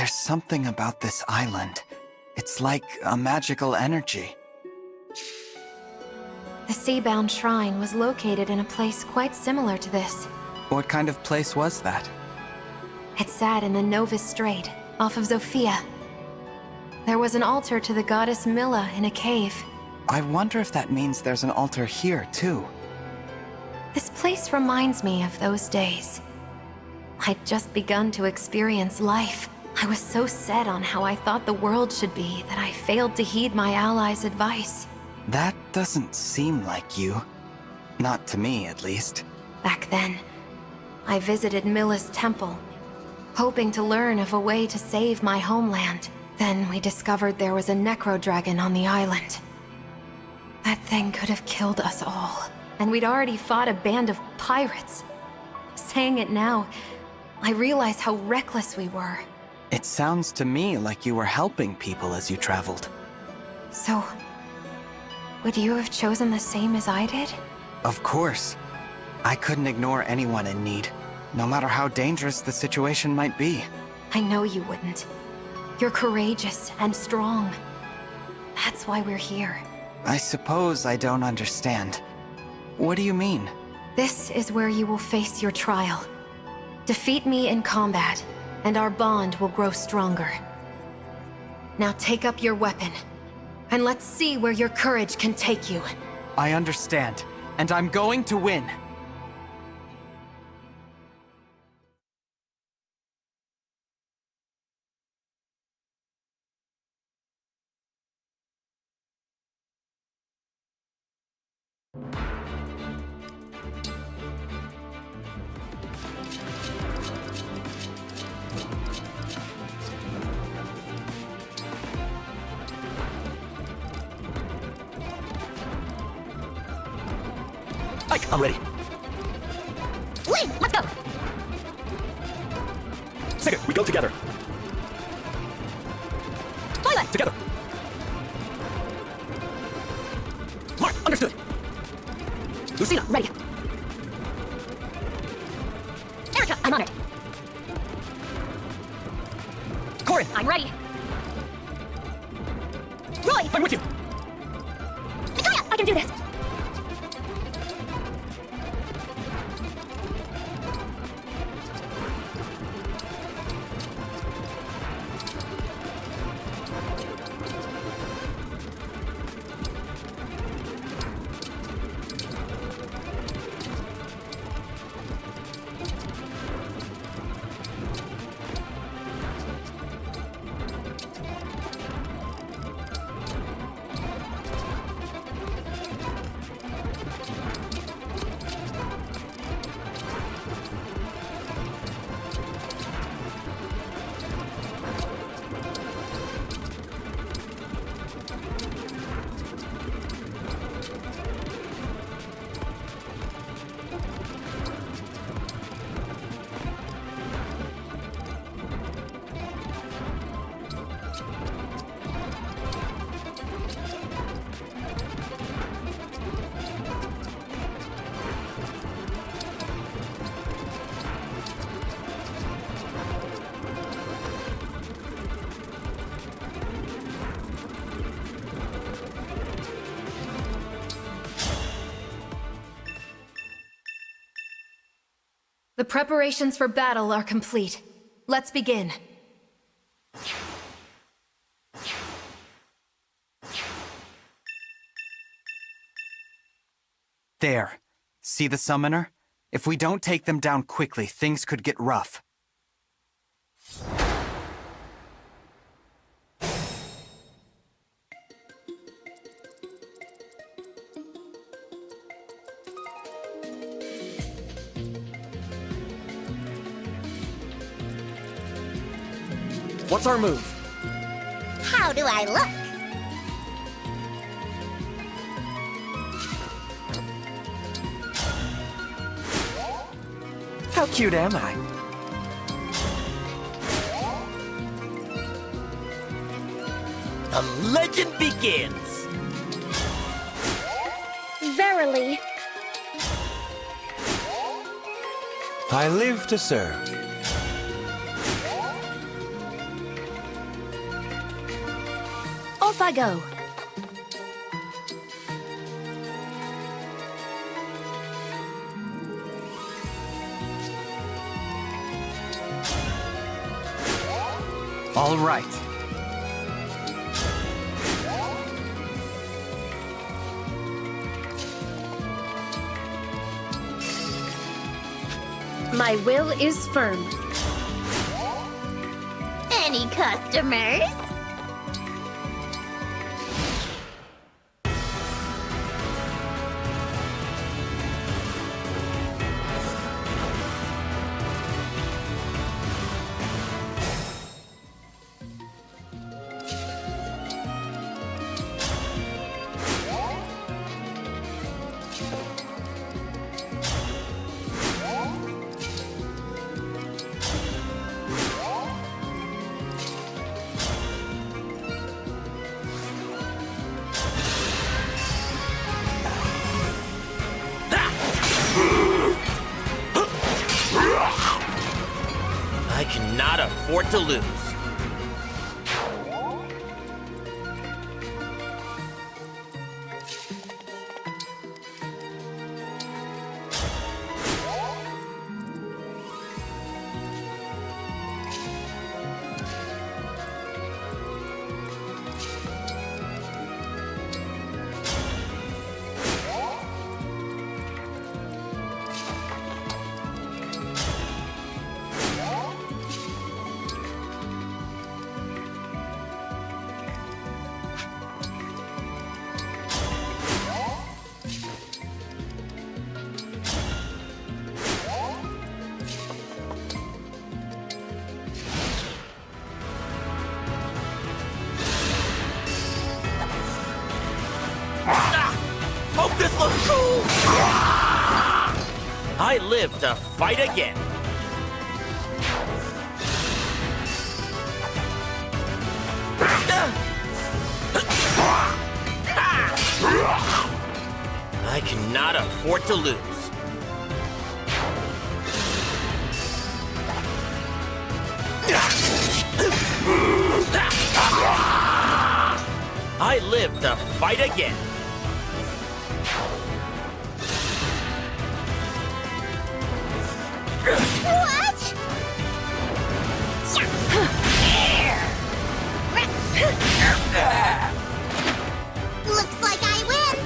There's something about this island. It's like a magical energy. The Seabound Shrine was located in a place quite similar to this. What kind of place was that? It sat in the Novus Strait, off of Zofia. There was an altar to the goddess Milla in a cave. I wonder if that means there's an altar here, too. This place reminds me of those days. I'd just begun to experience life. I was so set on how I thought the world should be that I failed to heed my allies' advice. That doesn't seem like you. Not to me, at least. Back then, I visited Milla's temple, hoping to learn of a way to save my homeland. Then we discovered there was a necro-dragon on the island. That thing could have killed us all, and we'd already fought a band of pirates. Saying it now, I realize how reckless we were. It sounds to me like you were helping people as you traveled. So, would you have chosen the same as I did? Of course. I couldn't ignore anyone in need, no matter how dangerous the situation might be. I know you wouldn't. You're courageous and strong. That's why we're here. I suppose I don't understand. What do you mean? This is where you will face your trial. Defeat me in combat, and our bond will grow stronger. Now take up your weapon, and let's see where your courage can take you. I understand, and I'm going to win. I'm ready. Lee, let's go! Sigurd, we go together. Byleth! Together. Marth, understood. Lucina, Ready. Eirika, I'm honored. Corrin, I'm ready. Roy! I'm with you. Micaiah, I can do this! The preparations for battle are complete. Let's begin. There. See the summoner? If we don't take them down quickly, things could get rough. What's our move? How do I look? How cute am I? The legend begins! Verily. I live to serve. Off I go. All right. My will is firm. Any customers? I cannot afford to lose. Hope this looks cool! I live to fight again. I cannot afford to lose. I live to fight again. What? Looks like I win.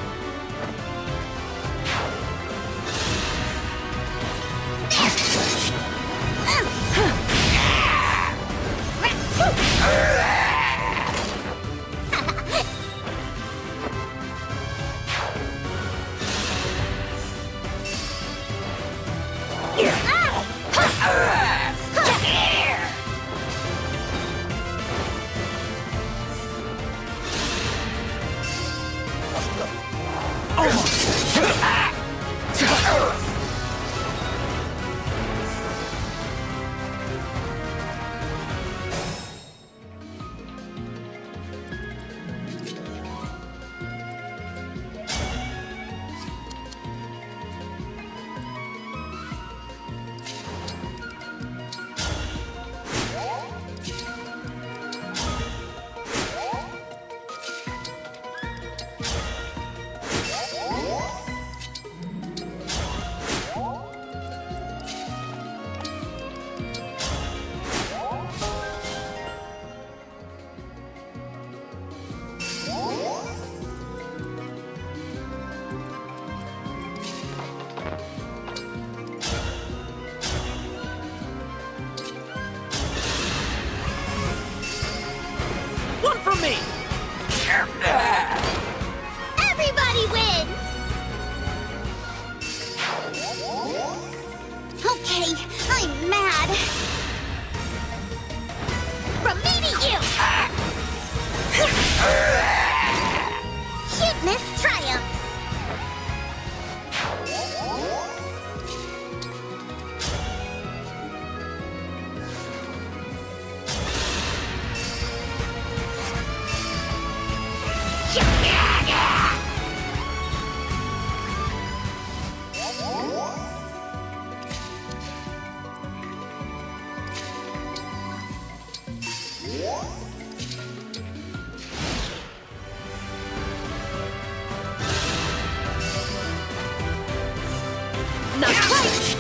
Not quite!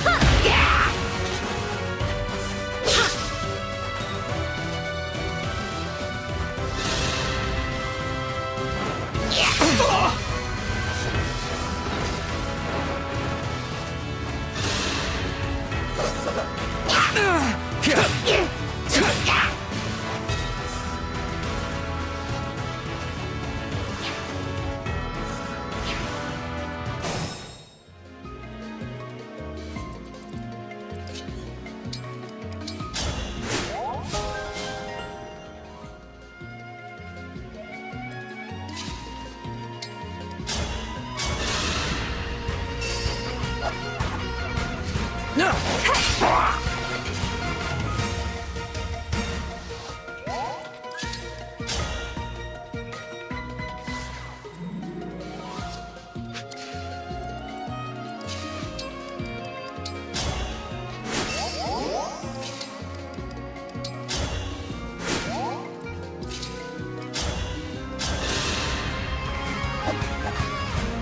Ha! Yeah!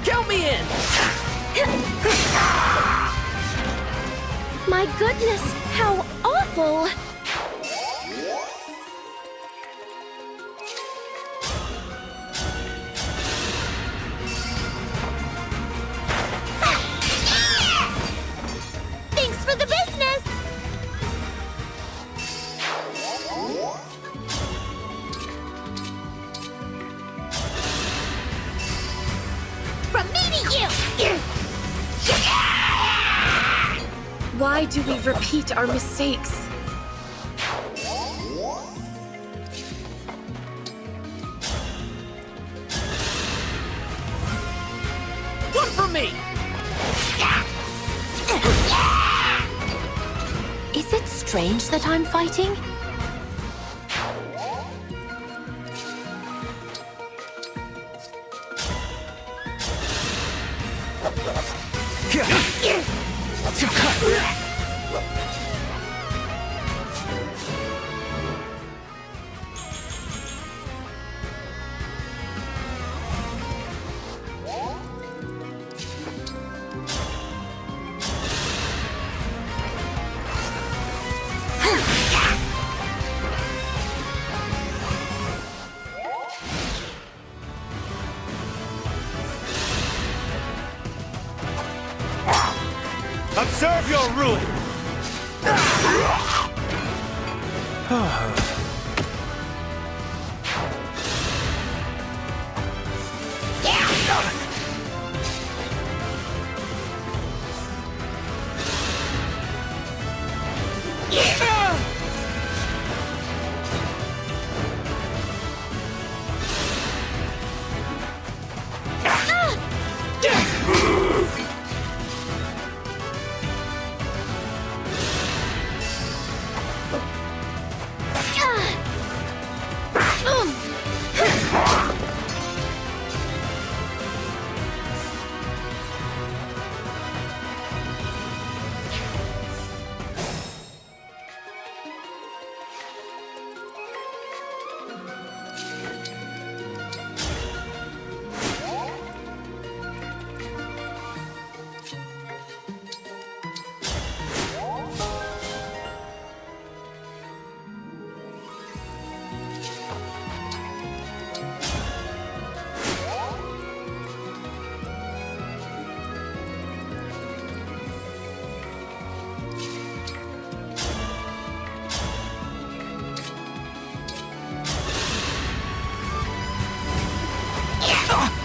Count me in! My goodness, how awful! Thanks for the business! From me to you! Why do we repeat our mistakes? One for me! Is it strange that I'm fighting? Observe your ruin!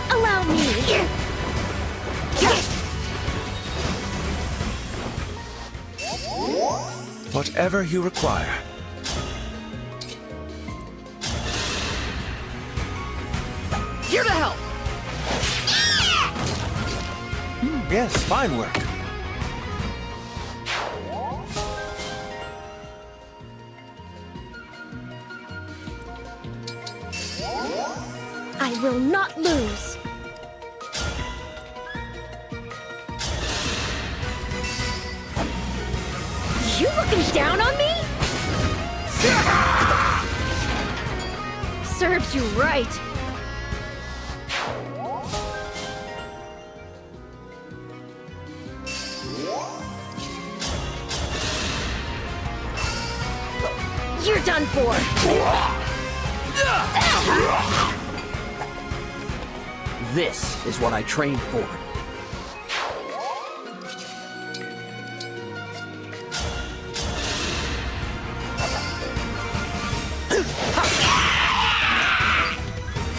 Allow me. Whatever you require. Here to help! Yes, fine work. I will not lose. You looking down on me? Serves you right. You're done for! This is what I trained for.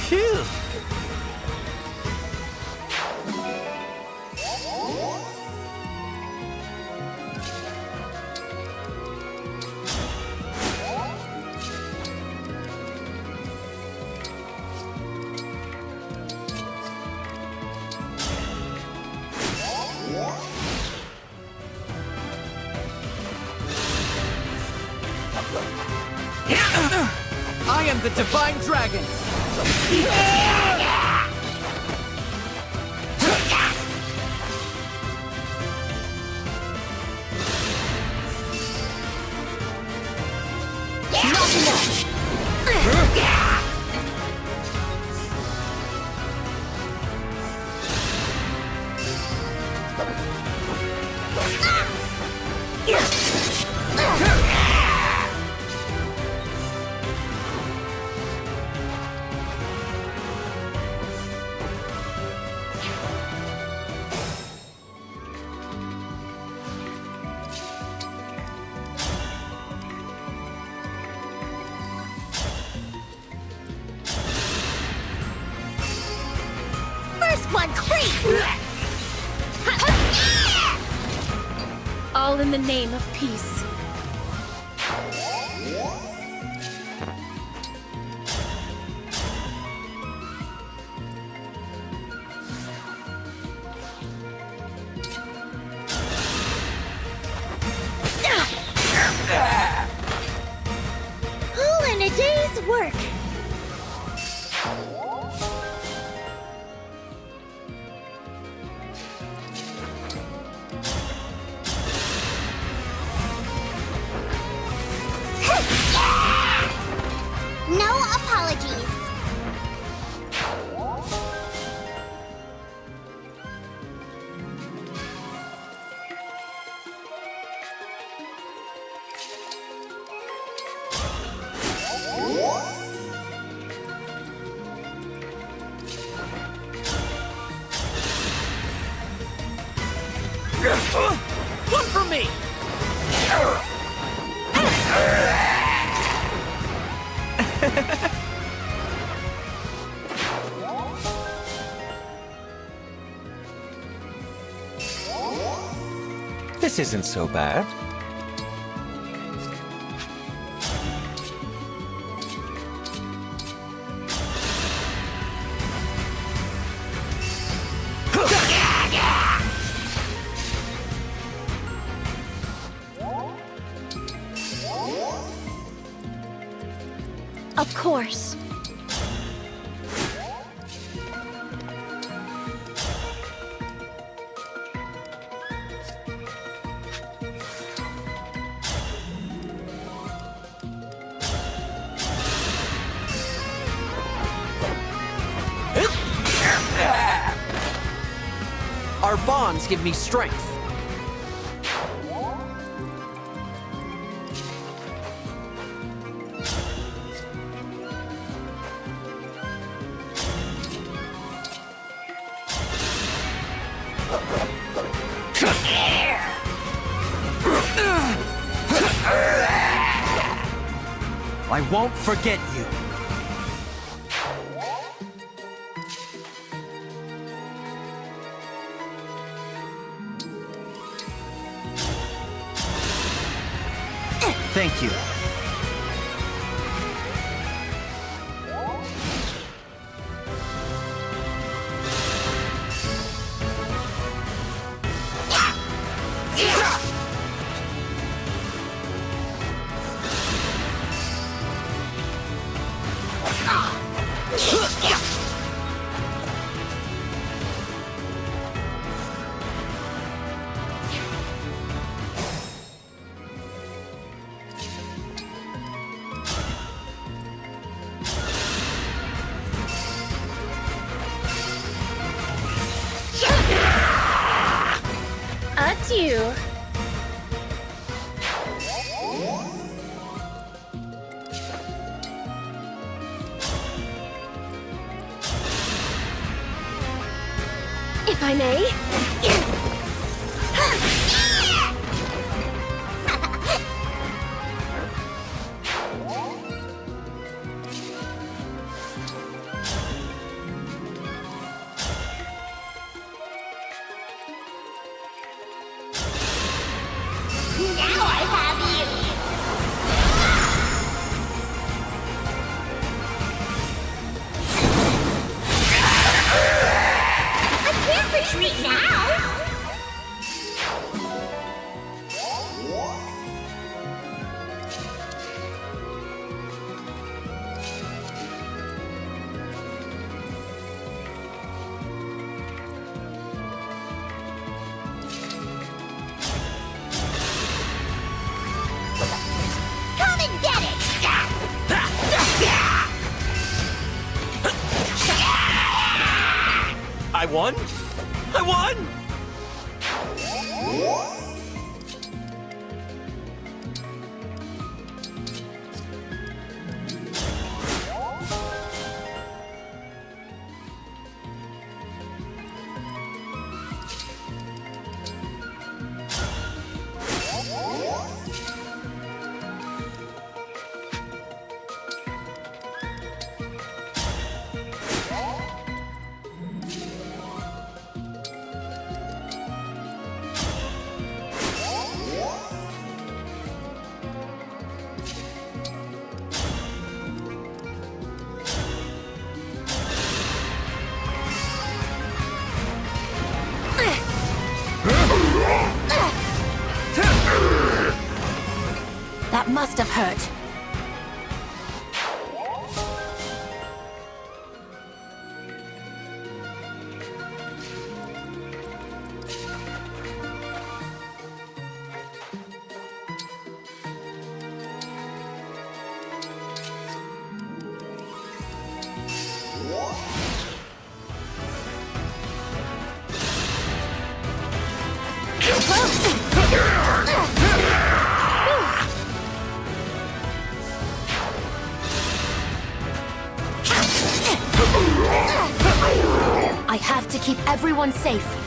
Phew! I am the Divine Dragon! First one's free! All in the name of peace. All in a day's work. No apologies. One for me! This isn't so bad. Of course. Our bonds give me strength. I won't forget you. Thank you. Adieu. if I may. Now I have you. I can't retreat now. Come and get it! I won? I won! That must have hurt. I have to keep everyone safe.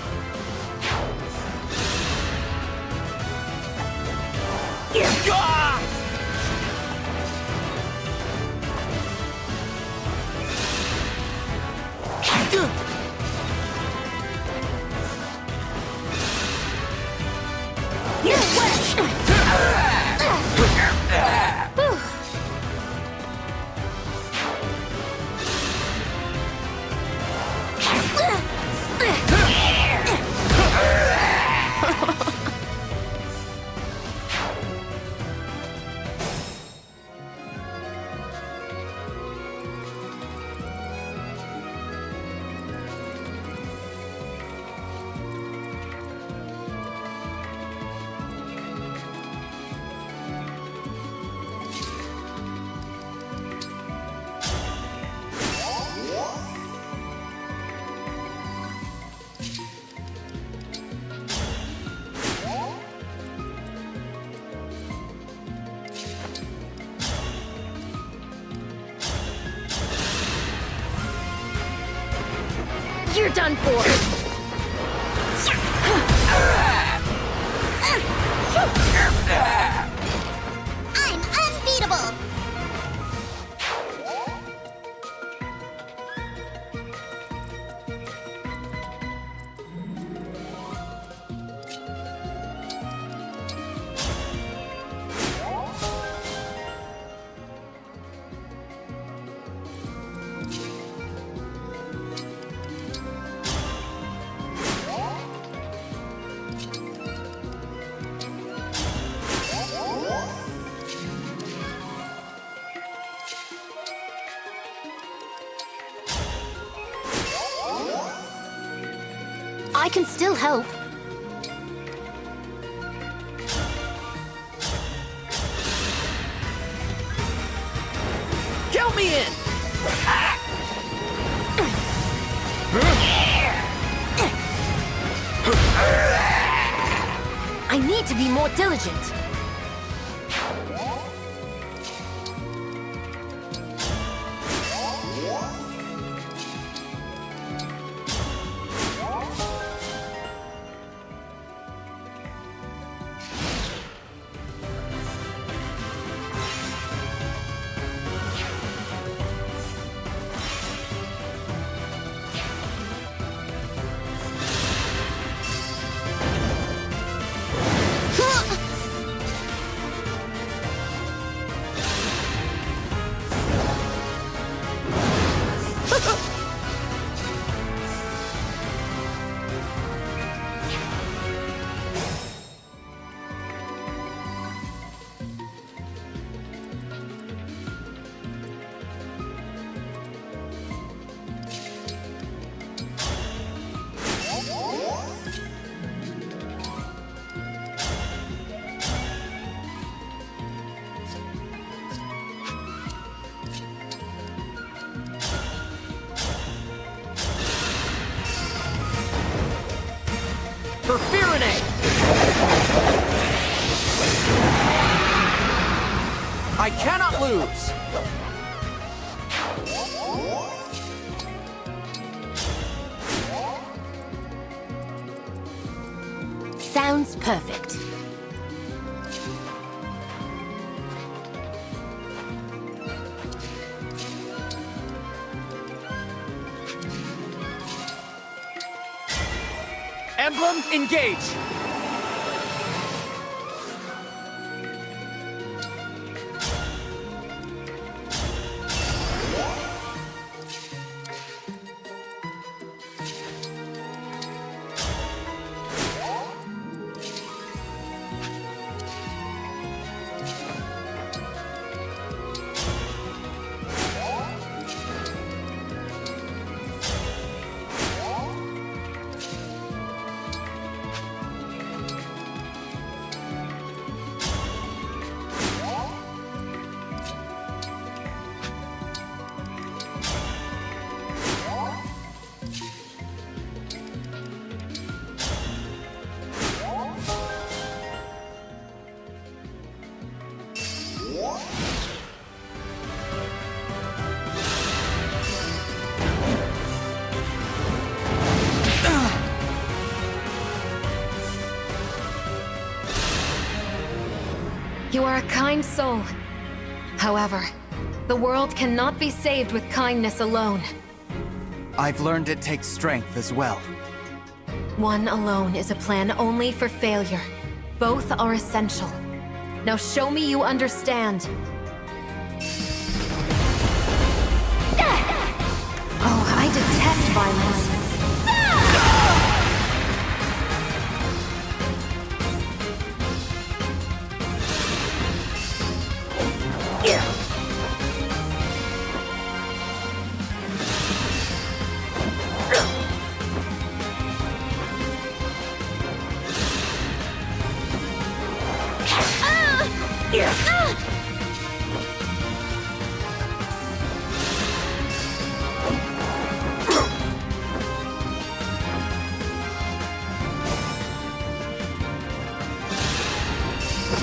You're done for. I'm unbeatable. I can still help. Count me in! I need to be more diligent. I cannot lose! Sounds perfect. Emblem Engage! You are a kind soul. However, the world cannot be saved with kindness alone. I've learned it takes strength as well. One alone is a plan only for failure. Both are essential. Now show me you understand. Oh, I detest violence.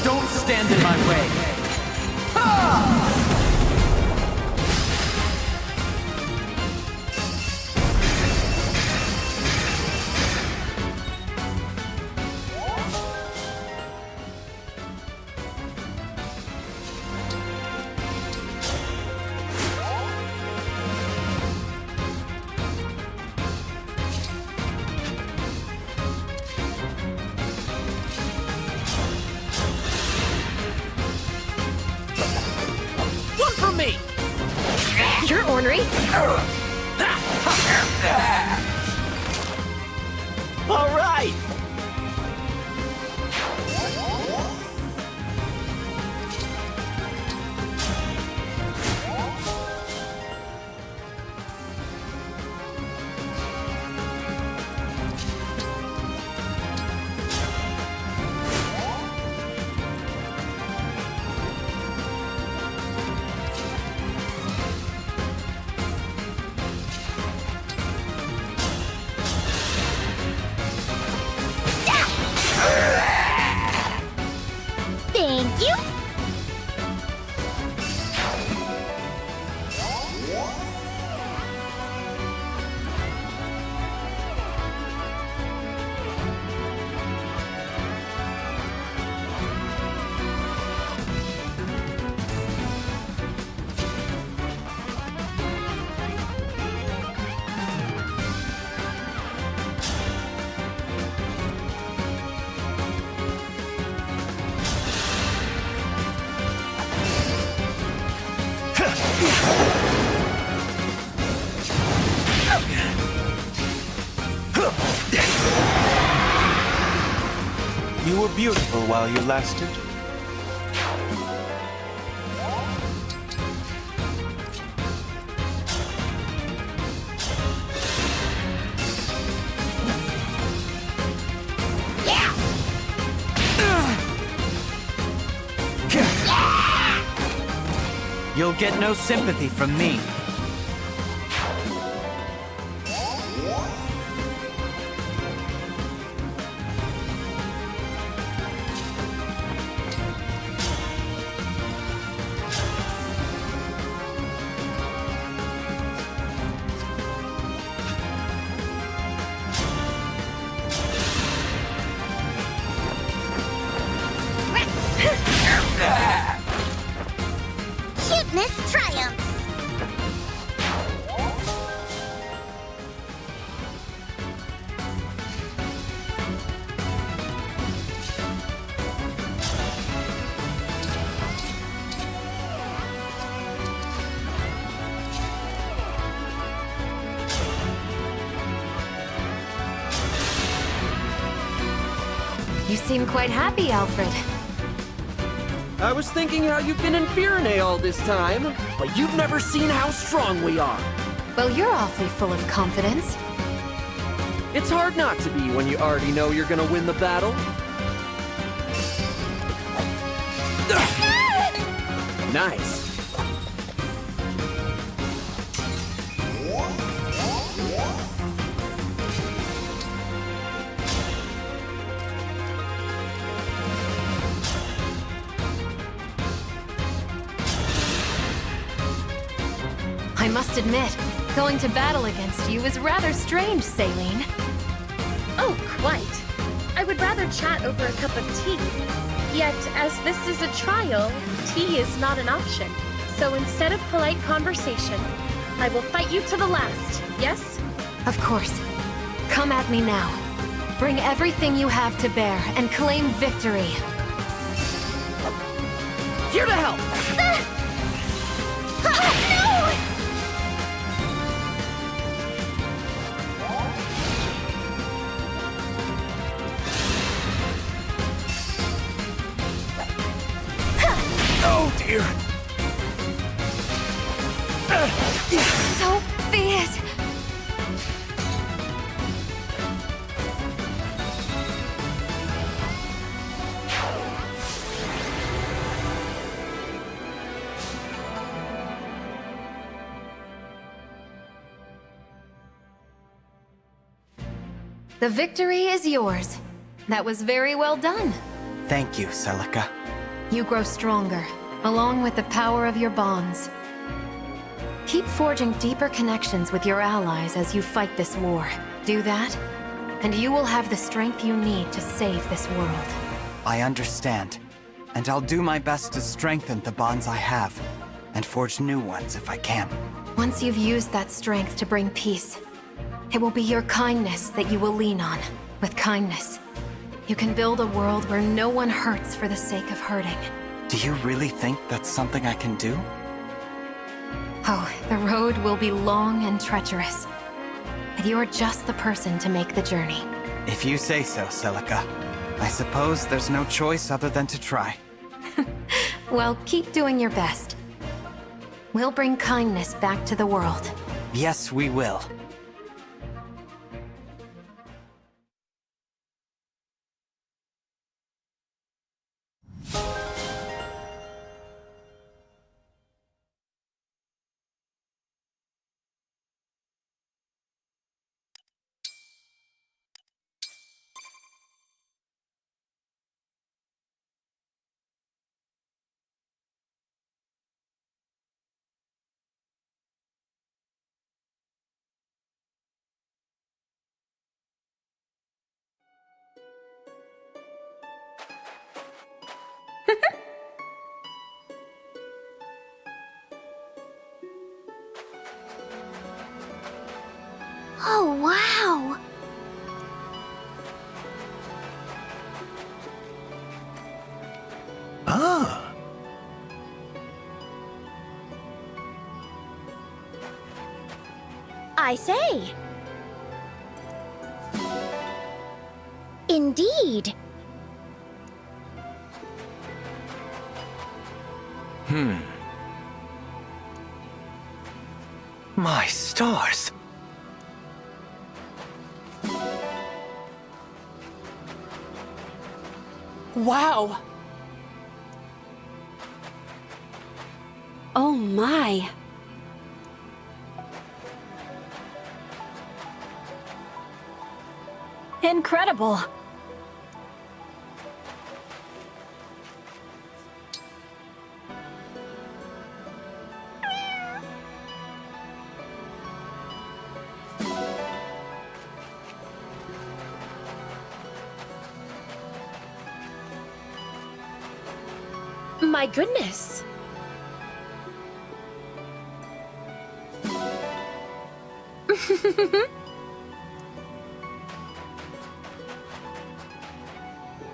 Don't stand in my way! One for me! You're ornery. All right! Thank you. You were beautiful while you lasted. You'll get no sympathy from me. Cuteness triumphs! You seem quite happy, Alfred. I was thinking how you've been in Pyrenees all this time, but you've never seen how strong we are. Well, you're awfully full of confidence. It's hard not to be when you already know you're gonna win the battle. Nice. I must admit, going to battle against you is rather strange, Céline. Oh, quite. I would rather chat over a cup of tea. Yet, as this is a trial, tea is not an option. So instead of polite conversation, I will fight you to the last, yes? Of course. Come at me now. Bring everything you have to bear and claim victory. Here to help! Oh dear! So be it! The victory is yours. That was very well done. Thank you, Celica. You grow stronger, along with the power of your bonds. Keep forging deeper connections with your allies as you fight this war. Do that, and you will have the strength you need to save this world. I understand, and I'll do my best to strengthen the bonds I have, and forge new ones if I can. Once you've used that strength to bring peace, it will be your kindness that you will lean on. With kindness, you can build a world where no one hurts for the sake of hurting. Do you really think that's something I can do? Oh, the road will be long and treacherous. But you're just the person to make the journey. If you say so, Celica. I suppose there's no choice other than to try. Well, keep doing your best. We'll bring kindness back to the world. Yes, we will. Oh, wow! Ah! I say. Indeed. My stars! Wow! Oh my! Incredible! My goodness.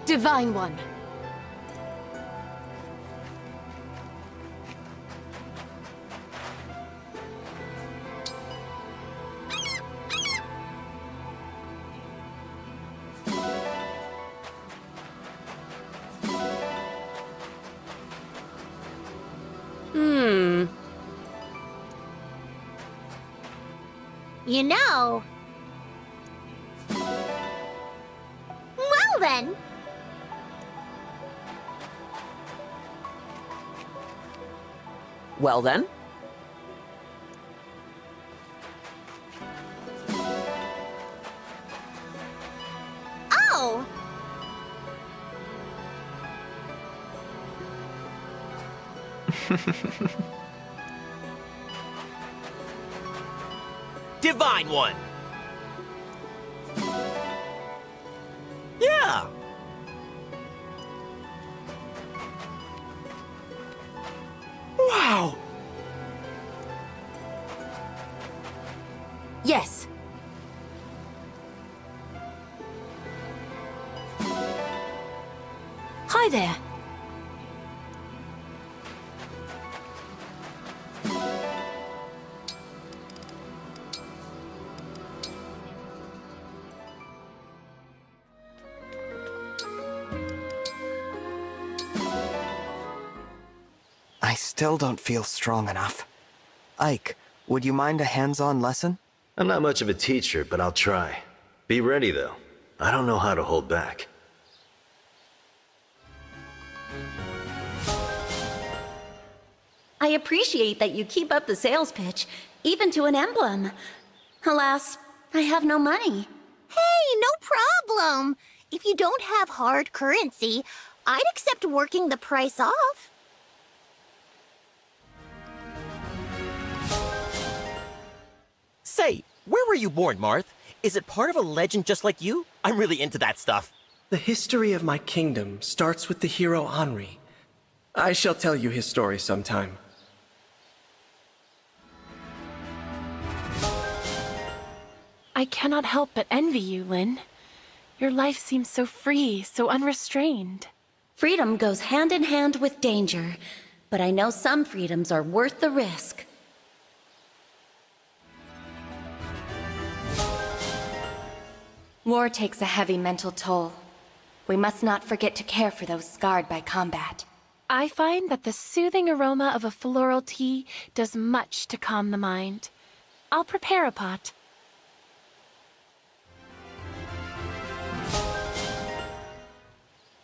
Divine One. You know. Well then. Well then. Oh! Divine One! Yeah! Wow! Yes. Hi there. I still don't feel strong enough. Ike, would you mind a hands-on lesson? I'm not much of a teacher, but I'll try. Be ready, though. I don't know how to hold back. I appreciate that you keep up the sales pitch, even to an emblem. Alas, I have no money. Hey, no problem. If you don't have hard currency, I'd accept working the price off. Say, where were you born, Marth? Is it part of a legend just like you? I'm really into that stuff. The history of my kingdom starts with the hero Henri. I shall tell you his story sometime. I cannot help but envy you, Lynn. Your life seems so free, so unrestrained. Freedom goes hand in hand with danger, but I know some freedoms are worth the risk. War takes a heavy mental toll. We must not forget to care for those scarred by combat. I find that the soothing aroma of a floral tea does much to calm the mind. I'll prepare a pot.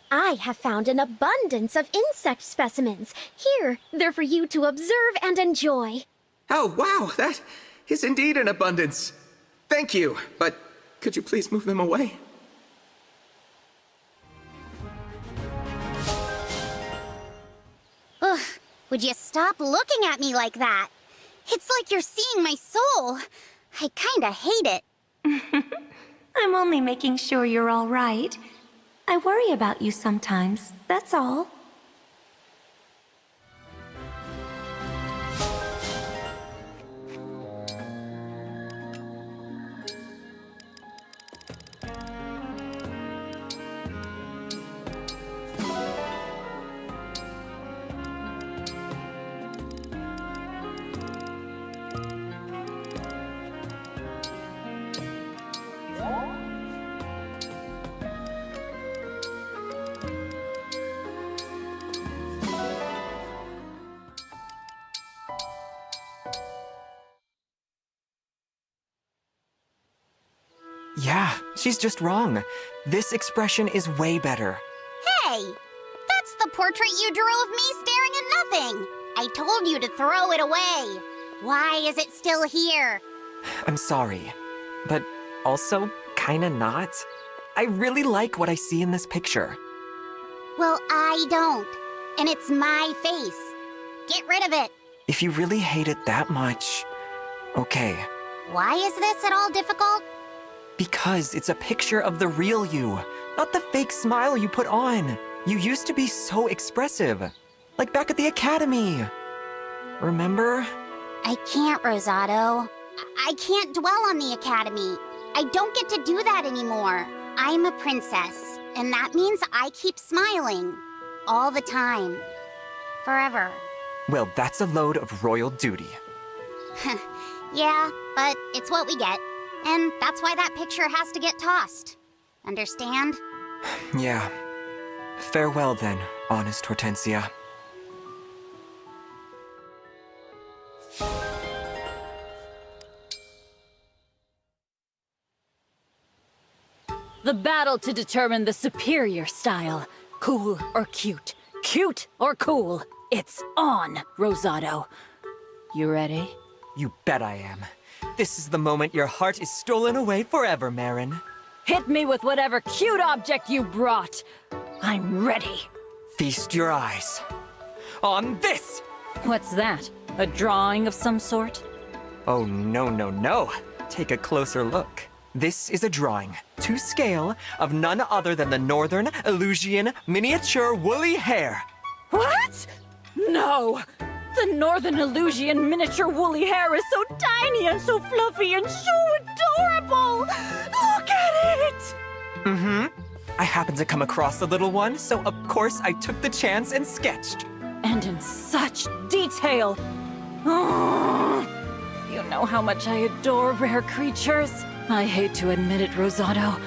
I have found an abundance of insect specimens. Here, they're for you to observe and enjoy. Oh, wow, that is indeed an abundance. Thank you, but could you please move them away? Ugh, would you stop looking at me like that? It's like you're seeing my soul. I kinda hate it. I'm only making sure you're all right. I worry about you sometimes, that's all. Yeah, she's just wrong. This expression is way better. Hey! That's the portrait you drew of me staring at nothing! I told you to throw it away! Why is it still here? I'm sorry, but also kinda not. I really like what I see in this picture. Well, I don't. And it's my face. Get rid of it. If you really hate it that much, okay. Why is this at all difficult? Because it's a picture of the real you, not the fake smile you put on. You used to be so expressive. Like back at the academy. Remember? I can't, Rosado. I can't dwell on the academy. I don't get to do that anymore. I'm a princess, and that means I keep smiling. All the time. Forever. Well, that's a load of royal duty. Yeah, but it's what we get. And that's why that picture has to get tossed. Understand? Yeah. Farewell then, honest Hortensia. The battle to determine the superior style. Cool or cute? Cute or cool? It's on, Rosado. You ready? You bet I am. This is the moment your heart is stolen away forever, Marin. Hit me with whatever cute object you brought. I'm ready. Feast your eyes on this! What's that? A drawing of some sort? Oh, no. Take a closer look. This is a drawing, to scale, of none other than the Northern Elusian miniature woolly hare. What? No! The Northern Elusian miniature woolly hare is so tiny and so fluffy and so adorable! Look at it! Mm-hmm. I happened to come across the little one, so of course I took the chance and sketched. And in such detail! Oh, you know how much I adore rare creatures. I hate to admit it, Rosado.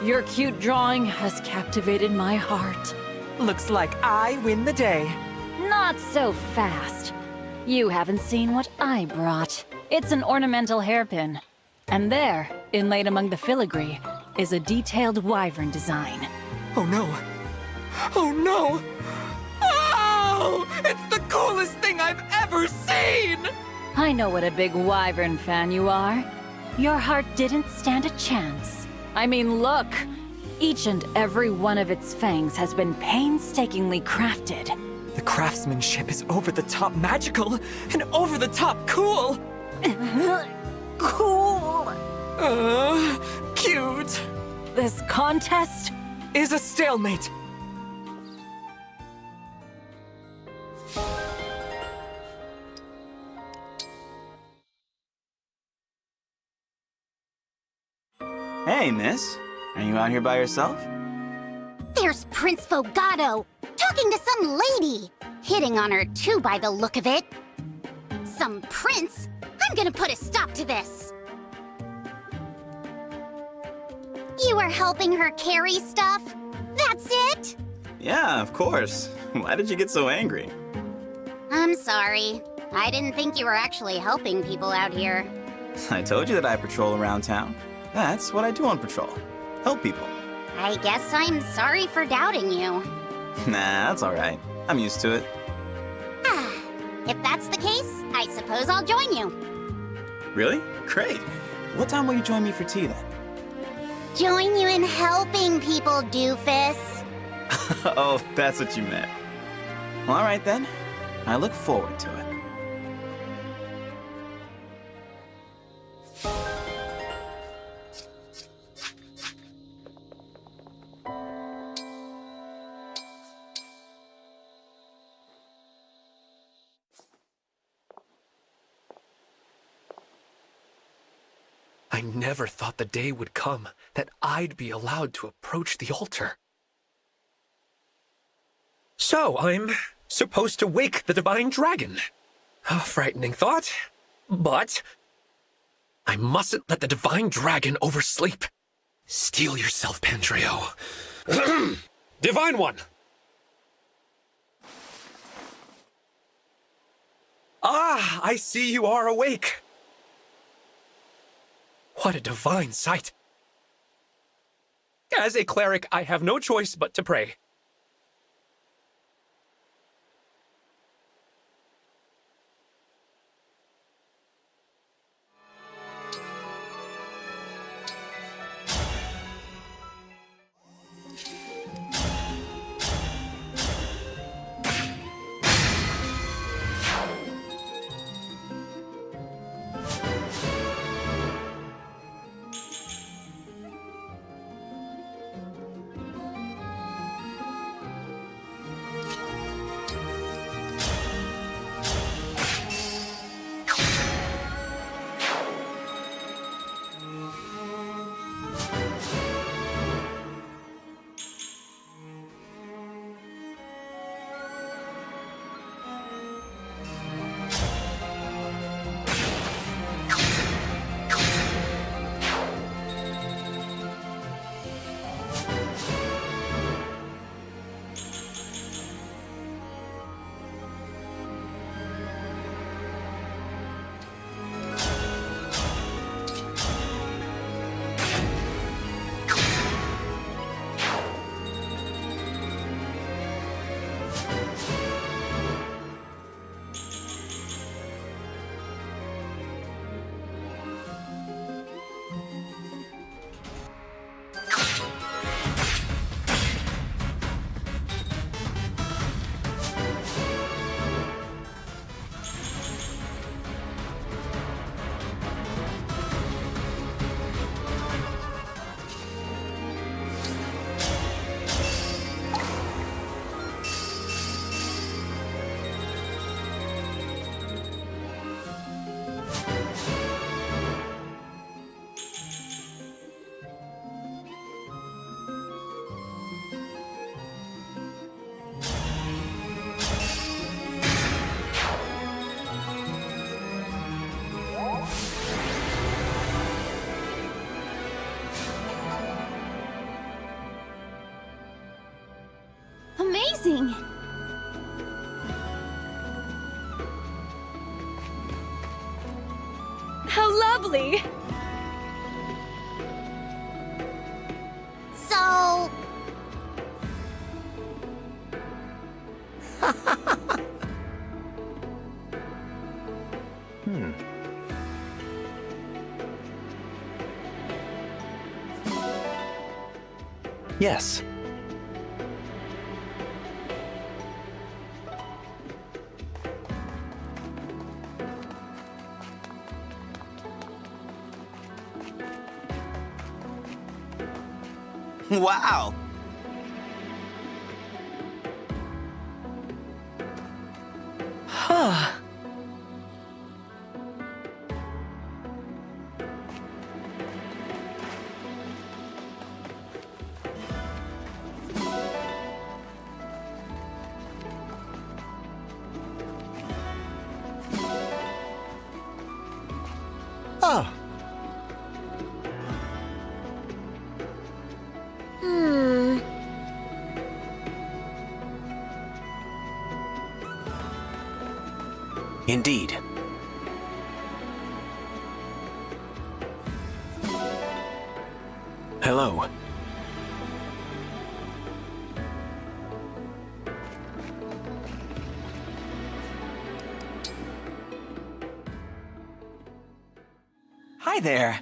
Your cute drawing has captivated my heart. Looks like I win the day. Not so fast. You haven't seen what I brought. It's an ornamental hairpin. And there, inlaid among the filigree, is a detailed wyvern design. Oh no. Oh no! Oh! It's the coolest thing I've ever seen! I know what a big wyvern fan you are. Your heart didn't stand a chance. I mean, look! Each and every one of its fangs has been painstakingly crafted. The craftsmanship is over-the-top magical and over-the-top cool! Cool! Cute! This contest is a stalemate! Hey, miss. Are you out here by yourself? There's Prince Fogado, talking to some lady. Hitting on her too by the look of it. Some prince? I'm gonna put a stop to this. You were helping her carry stuff? That's it? Yeah, of course. Why did you get so angry? I'm sorry. I didn't think you were actually helping people out here. I told you that I patrol around town. That's what I do on patrol. Help people. I guess I'm sorry for doubting you. Nah, that's alright. I'm used to it. If that's the case, I suppose I'll join you. Really? Great. What time will you join me for tea then? Join you in helping people, doofus. Oh, that's what you meant. Well, alright then. I look forward to it. I never thought the day would come that I'd be allowed to approach the altar. So, I'm supposed to wake the Divine Dragon. A frightening thought, but I mustn't let the Divine Dragon oversleep. Steel yourself, Pandreo. Divine One! Ah, I see you are awake. What a divine sight. As a cleric, I have no choice but to pray. amazing! How lovely! So... Yes. Wow! Huh. Ah. Indeed. Hello. Hi there.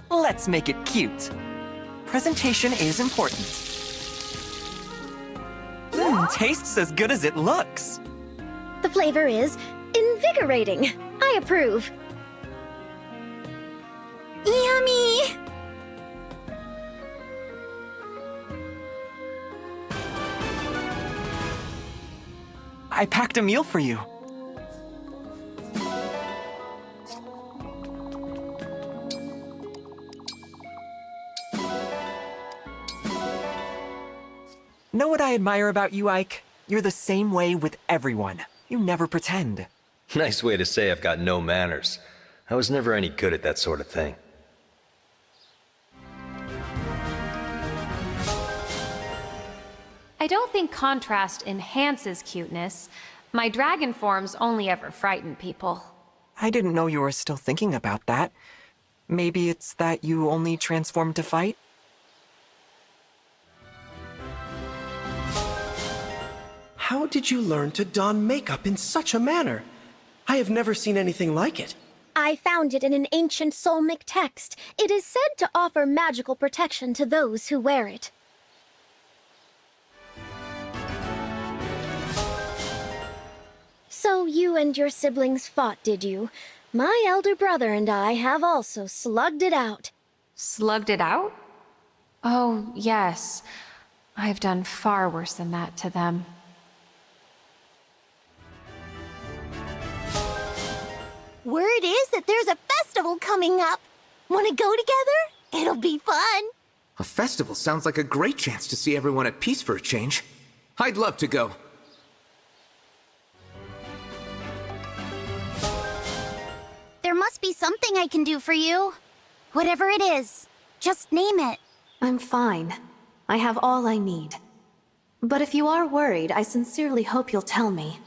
Let's make it cute. Presentation is important. Tastes as good as it looks. The flavor is invigorating. I approve. Yummy! I packed a meal for you. Know what I admire about you, Ike? You're the same way with everyone. You never pretend. Nice way to say I've got no manners. I was never any good at that sort of thing. I don't think contrast enhances cuteness. My dragon forms only ever frighten people. I didn't know you were still thinking about that. Maybe it's that you only transform to fight? How did you learn to don makeup in such a manner? I have never seen anything like it. I found it in an ancient Solmic text. It is said to offer magical protection to those who wear it. So you and your siblings fought, did you? My elder brother and I have also slugged it out. Slugged it out? Oh, yes. I've done far worse than that to them. Word is that there's a festival coming up. Wanna go together? It'll be fun. A festival sounds like a great chance to see everyone at peace for a change. I'd love to go. There must be something I can do for you. Whatever it is, just name it. I'm fine. I have all I need. But if you are worried, I sincerely hope you'll tell me.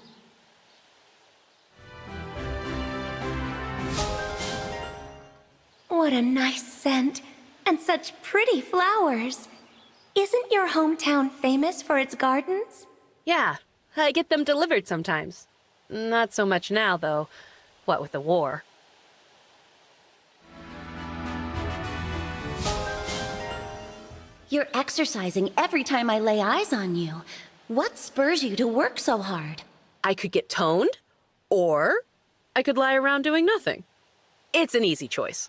What a nice scent, and such pretty flowers. Isn't your hometown famous for its gardens? Yeah, I get them delivered sometimes. Not so much now, though. What with the war. You're exercising every time I lay eyes on you. What spurs you to work so hard? I could get toned, or I could lie around doing nothing. It's an easy choice.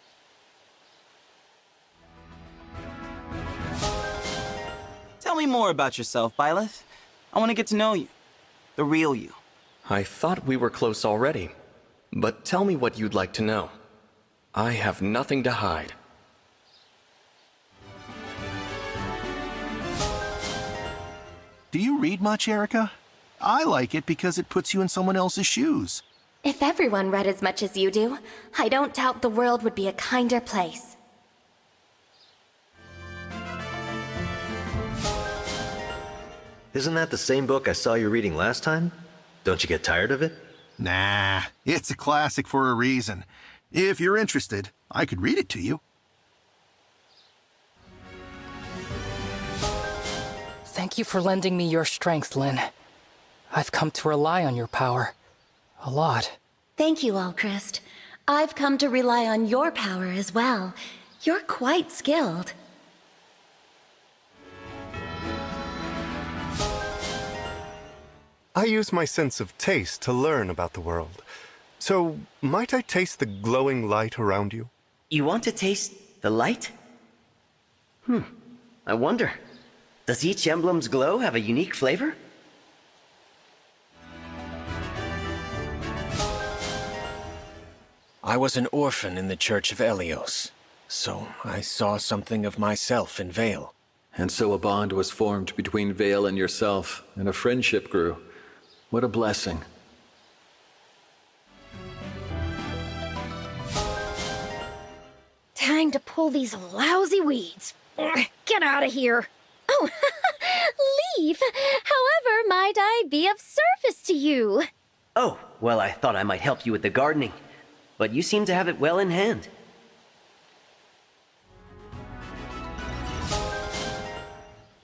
Tell me more about yourself, Byleth. I want to get to know you. The real you. I thought we were close already. But tell me what you'd like to know. I have nothing to hide. Do you read much, Eirika? I like it because it puts you in someone else's shoes. If everyone read as much as you do, I don't doubt the world would be a kinder place. Isn't that the same book I saw you reading last time? Don't you get tired of it? Nah, it's a classic for a reason. If you're interested, I could read it to you. Thank you for lending me your strength, Lynn. I've come to rely on your power. A lot. Thank you, Alcryst. I've come to rely on your power as well. You're quite skilled. I use my sense of taste to learn about the world. So, might I taste the glowing light around you? You want to taste the light? I wonder. Does each emblem's glow have a unique flavor? I was an orphan in the Church of Helios, so I saw something of myself in Veyle. And so a bond was formed between Veyle and yourself, and a friendship grew. What a blessing. Time to pull these lousy weeds. Get out of here. Oh, Leif, however might I be of service to you? Oh, well, I thought I might help you with the gardening, but you seem to have it well in hand.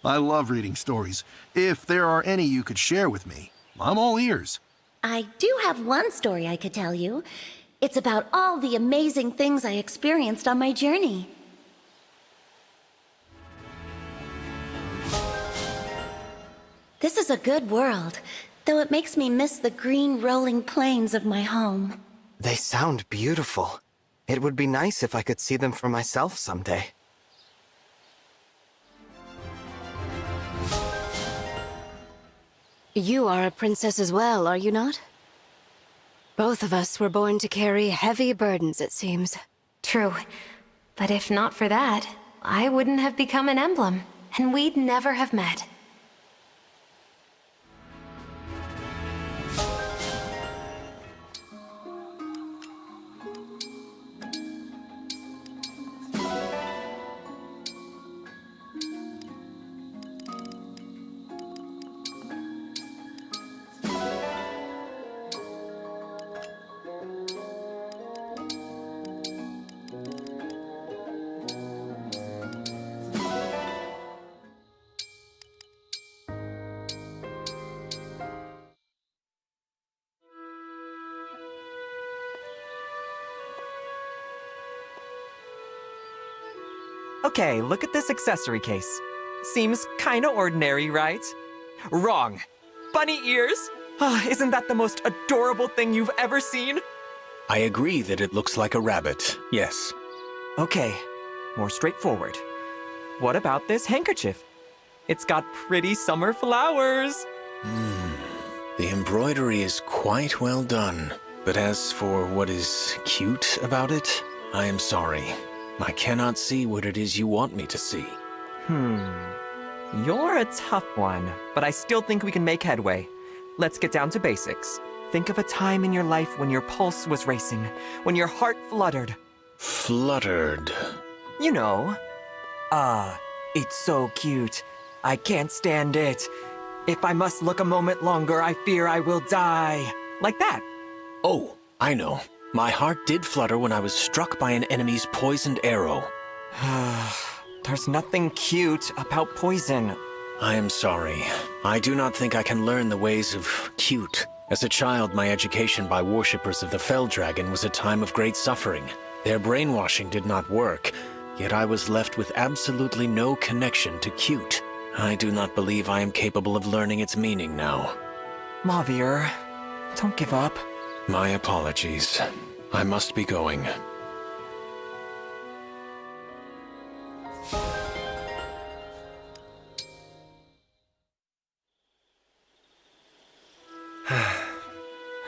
I love reading stories. If there are any you could share with me, I'm all ears. I do have one story I could tell you. It's about all the amazing things I experienced on my journey. This is a good world, though it makes me miss the green rolling plains of my home. They sound beautiful. It would be nice if I could see them for myself someday. You are a princess as well, are you not? Both of us were born to carry heavy burdens, it seems. True. But if not for that, I wouldn't have become an emblem, and we'd never have met. Okay, look at this accessory case. Seems kinda ordinary, right? Wrong. Bunny ears? Isn't that the most adorable thing you've ever seen? I agree that it looks like a rabbit, yes. Okay, more straightforward. What about this handkerchief? It's got pretty summer flowers. The embroidery is quite well done, but as for what is cute about it, I am sorry. I cannot see what it is you want me to see. You're a tough one, but I still think we can make headway. Let's get down to basics. Think of a time in your life when your pulse was racing, when your heart fluttered. Fluttered? You know. It's so cute. I can't stand it. If I must look a moment longer, I fear I will die. Like that. Oh, I know. My heart did flutter when I was struck by an enemy's poisoned arrow. There's nothing cute about poison. I am sorry. I do not think I can learn the ways of cute. As a child, my education by worshippers of the Fell Dragon was a time of great suffering. Their brainwashing did not work, yet I was left with absolutely no connection to cute. I do not believe I am capable of learning its meaning now. Mauvier, don't give up. My apologies. I must be going.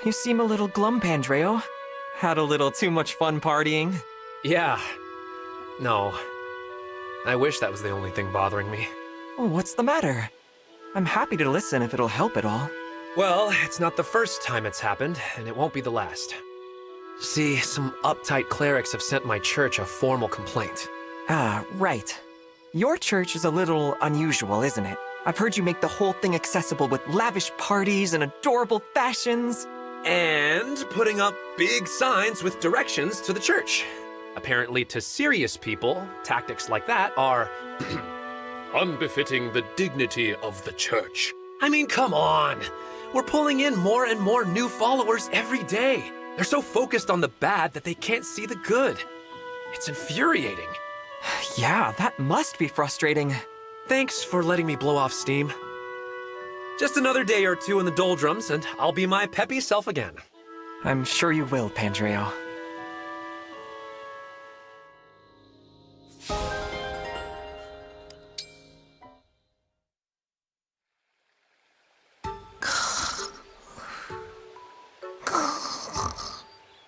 You seem a little glum, Pandreo. Had a little too much fun partying. Yeah. No. I wish that was the only thing bothering me. What's the matter? I'm happy to listen if it'll help at all. Well, it's not the first time it's happened, and it won't be the last. See, some uptight clerics have sent my church a formal complaint. Ah, right. Your church is a little unusual, isn't it? I've heard you make the whole thing accessible with lavish parties and adorable fashions. And putting up big signs with directions to the church. Apparently, to serious people, tactics like that are unbefitting the dignity of the church. I mean, come on. We're pulling in more and more new followers every day. They're so focused on the bad that they can't see the good. It's infuriating. Yeah, that must be frustrating. Thanks for letting me blow off steam. Just another day or two in the doldrums, and I'll be my peppy self again. I'm sure you will, Pandreo.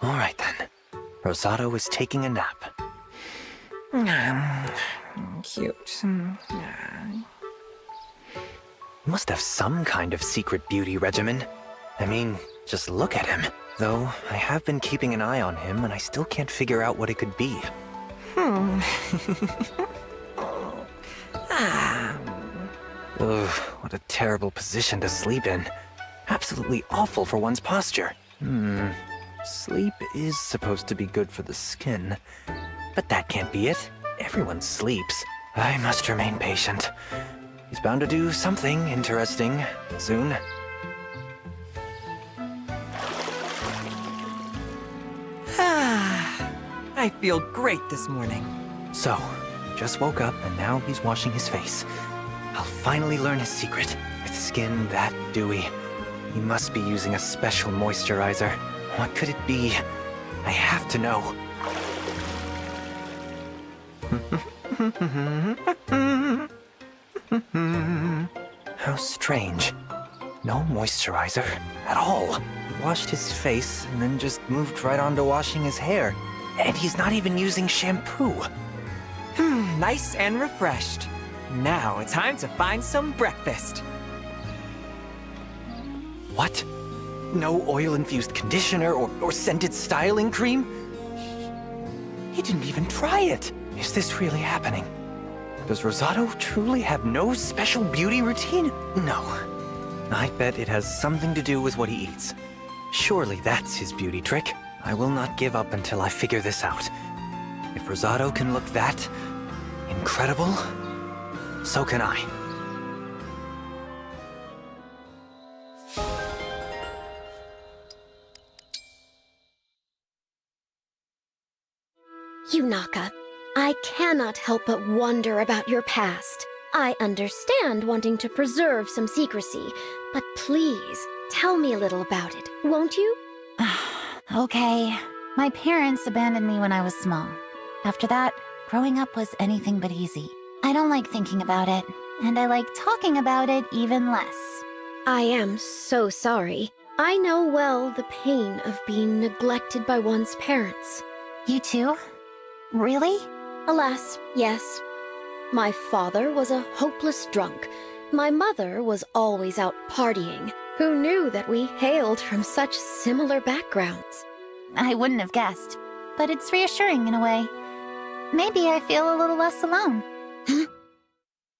All right then. Rosado is taking a nap. Cute. Must have some kind of secret beauty regimen. I mean, just look at him. Though, I have been keeping an eye on him, and I still can't figure out what it could be. Ugh, what a terrible position to sleep in. Absolutely awful for one's posture. Sleep is supposed to be good for the skin. But that can't be it. Everyone sleeps. I must remain patient. He's bound to do something interesting soon. I feel great this morning. So, just woke up and now he's washing his face. I'll finally learn his secret. With skin that dewy, he must be using a special moisturizer. What could it be? I have to know. How strange. No moisturizer at all. He washed his face and then just moved right on to washing his hair. And he's not even using shampoo. Nice and refreshed. Now it's time to find some breakfast. What? No oil-infused conditioner or scented styling cream? He didn't even try it. Is this really happening? Does Rosado truly have no special beauty routine? No. I bet it has something to do with what he eats. Surely that's his beauty trick. I will not give up until I figure this out. If Rosado can look that incredible, so can I. Yunaka, I cannot help but wonder about your past. I understand wanting to preserve some secrecy, but please, tell me a little about it, won't you? Okay. My parents abandoned me when I was small. After that, growing up was anything but easy. I don't like thinking about it, and I like talking about it even less. I am so sorry. I know well the pain of being neglected by one's parents. You too? Really? Alas, yes. My father was a hopeless drunk. My mother was always out partying. Who knew that we hailed from such similar backgrounds? I wouldn't have guessed, but it's reassuring in a way. Maybe I feel a little less alone.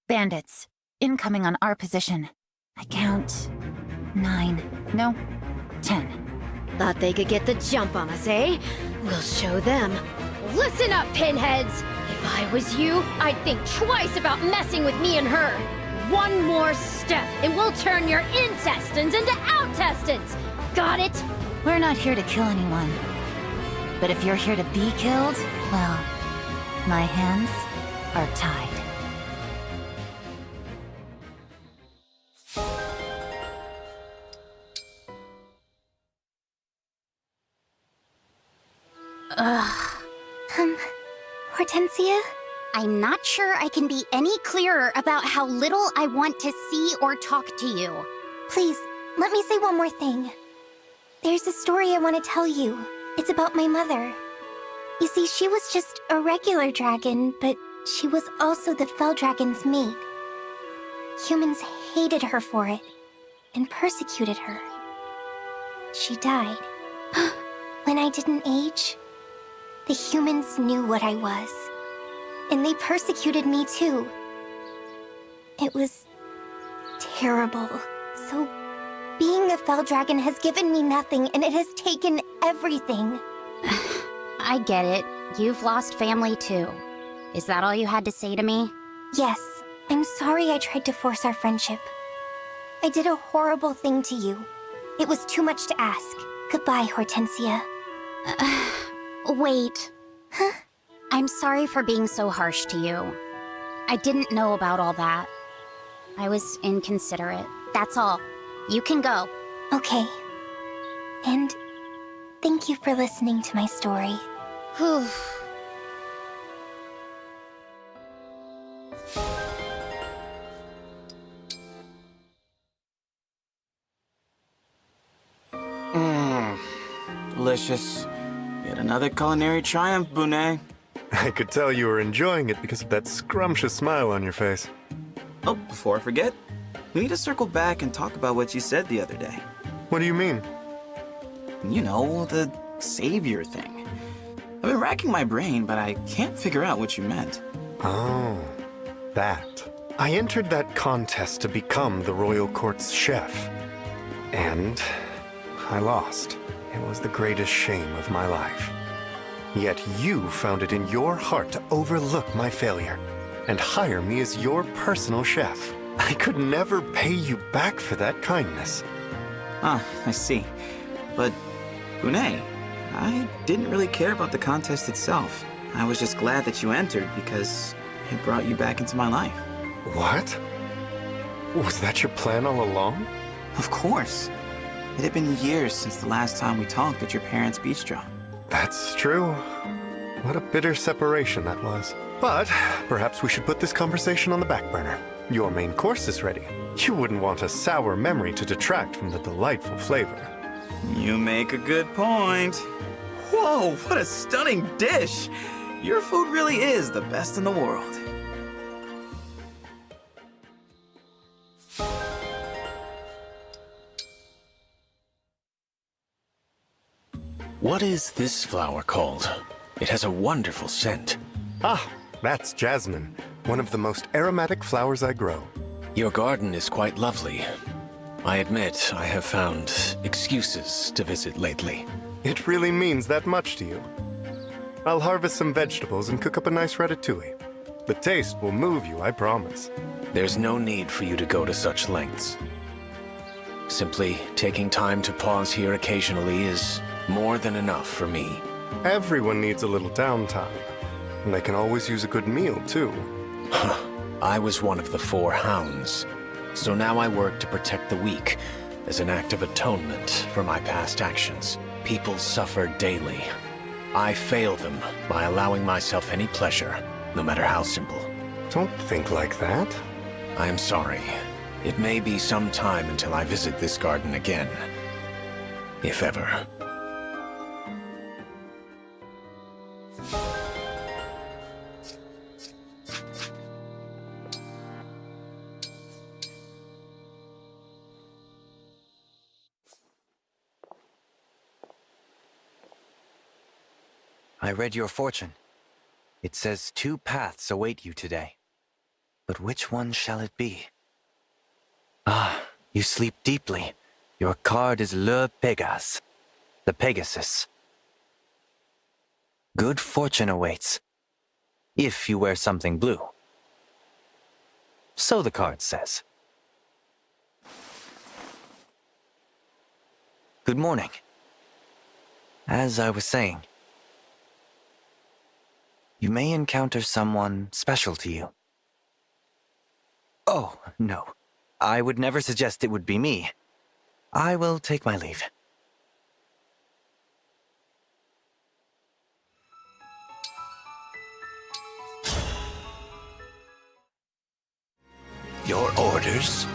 Bandits, incoming on our position. I count 9, no, 10. Thought they could get the jump on us, eh? We'll show them. Listen up, pinheads! If I was you, I'd think twice about messing with me and her. One more step, and we'll turn your intestines into outtestines! Got it? We're not here to kill anyone. But if you're here to be killed, well, my hands are tied. Hortensia? I'm not sure I can be any clearer about how little I want to see or talk to you. Please, let me say one more thing. There's a story I want to tell you. It's about my mother. You see, she was just a regular dragon, but she was also the Fell Dragon's mate. Humans hated her for it, and persecuted her. She died. When I didn't age, the humans knew what I was, and they persecuted me too. It was terrible. So, being a Fell Dragon has given me nothing, and it has taken everything. I get it. You've lost family too. Is that all you had to say to me? Yes. I'm sorry I tried to force our friendship. I did a horrible thing to you. It was too much to ask. Goodbye, Hortensia. Wait. Huh? I'm sorry for being so harsh to you. I didn't know about all that. I was inconsiderate. That's all. You can go. Okay. And thank you for listening to my story. Whew. Delicious. Yet another culinary triumph, Bunet. I could tell you were enjoying it because of that scrumptious smile on your face. Oh, before I forget, we need to circle back and talk about what you said the other day. What do you mean? You know, the savior thing. I've been racking my brain, but I can't figure out what you meant. Oh, that. I entered that contest to become the royal court's chef. And I lost. It was the greatest shame of my life. Yet you found it in your heart to overlook my failure and hire me as your personal chef. I could never pay you back for that kindness. Ah, I see. But, Bunet, I didn't really care about the contest itself. I was just glad that you entered because it brought you back into my life. What? Was that your plan all along? Of course. It had been years since the last time we talked at your parents' bistro. That's true. What a bitter separation that was. But perhaps we should put this conversation on the back burner. Your main course is ready. You wouldn't want a sour memory to detract from the delightful flavor. You make a good point. Whoa, what a stunning dish! Your food really is the best in the world. What is this flower called? It has a wonderful scent. Ah, that's jasmine, one of the most aromatic flowers I grow. Your garden is quite lovely. I admit I have found excuses to visit lately. It really means that much to you. I'll harvest some vegetables and cook up a nice ratatouille. The taste will move you, I promise. There's no need for you to go to such lengths. Simply taking time to pause here occasionally is more than enough for me. Everyone needs a little downtime. And they can always use a good meal, too. I was one of the 4 hounds. So now I work to protect the weak as an act of atonement for my past actions. People suffer daily. I fail them by allowing myself any pleasure, no matter how simple. Don't think like that. I'm sorry. It may be some time until I visit this garden again. If ever. I read your fortune. It says 2 paths await you today. But which one shall it be? Ah, you sleep deeply. Your card is Le Pegas, the Pegasus. Good fortune awaits, if you wear something blue. So the card says. Good morning. As I was saying, you may encounter someone special to you. Oh, no. I would never suggest it would be me. I will take my leave. Your orders?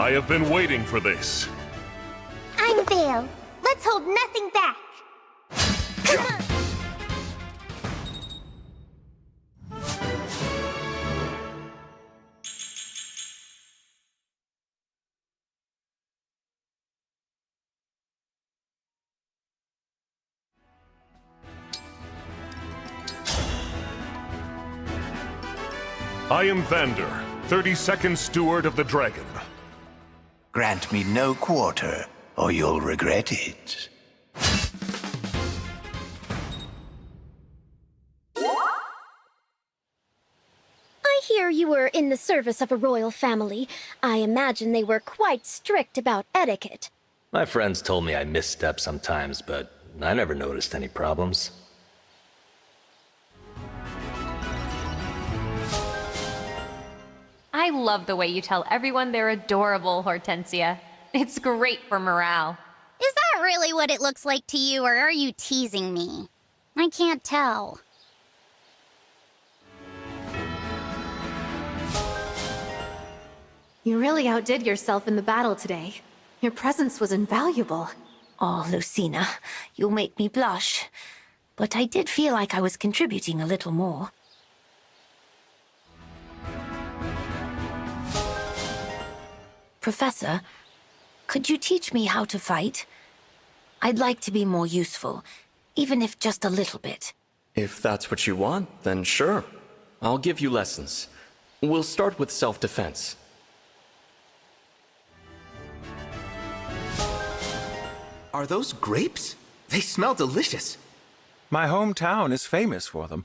I have been waiting for this. I'm Veyle. Let's hold nothing back. I am Vander, 32nd Steward of the Dragon. Grant me no quarter, or you'll regret it. I hear you were in the service of a royal family. I imagine they were quite strict about etiquette. My friends told me I misstep sometimes, but I never noticed any problems. I love the way you tell everyone they're adorable, Hortensia. It's great for morale. Is that really what it looks like to you, or are you teasing me? I can't tell. You really outdid yourself in the battle today. Your presence was invaluable. Oh, Lucina, you'll make me blush. But I did feel like I was contributing a little more. Professor, could you teach me how to fight? I'd like to be more useful, even if just a little bit. If that's what you want, then sure. I'll give you lessons. We'll start with self-defense. Are those grapes? They smell delicious. My hometown is famous for them.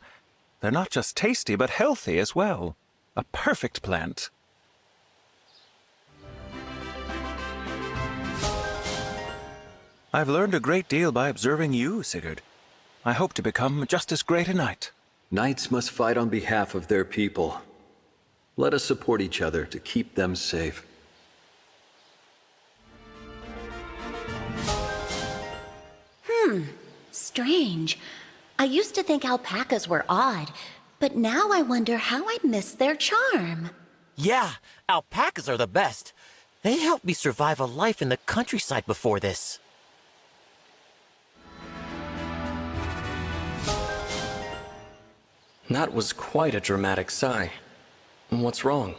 They're not just tasty, but healthy as well. A perfect plant. I've learned a great deal by observing you, Sigurd. I hope to become just as great a knight. Knights must fight on behalf of their people. Let us support each other to keep them safe. Strange. I used to think alpacas were odd, but now I wonder how I missed their charm. Yeah, alpacas are the best. They helped me survive a life in the countryside before this. That was quite a dramatic sigh. What's wrong?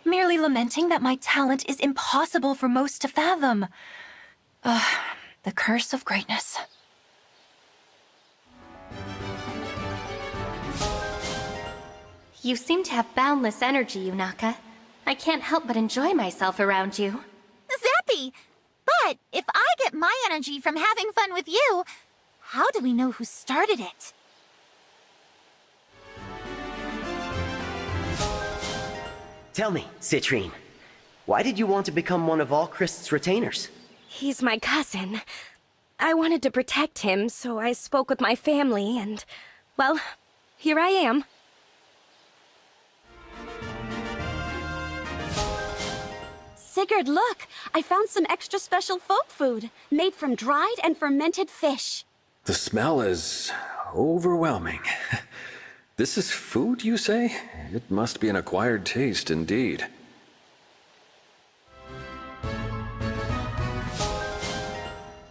Merely lamenting that my talent is impossible for most to fathom. The curse of greatness. You seem to have boundless energy, Yunaka. I can't help but enjoy myself around you. Zappy! But if I get my energy from having fun with you, how do we know who started it? Tell me, Citrinne, why did you want to become one of Alcryst's retainers? He's my cousin. I wanted to protect him, so I spoke with my family and, well, here I am. Sigurd, look! I found some extra special folk food, made from dried and fermented fish. The smell is overwhelming. This is food, you say? It must be an acquired taste indeed.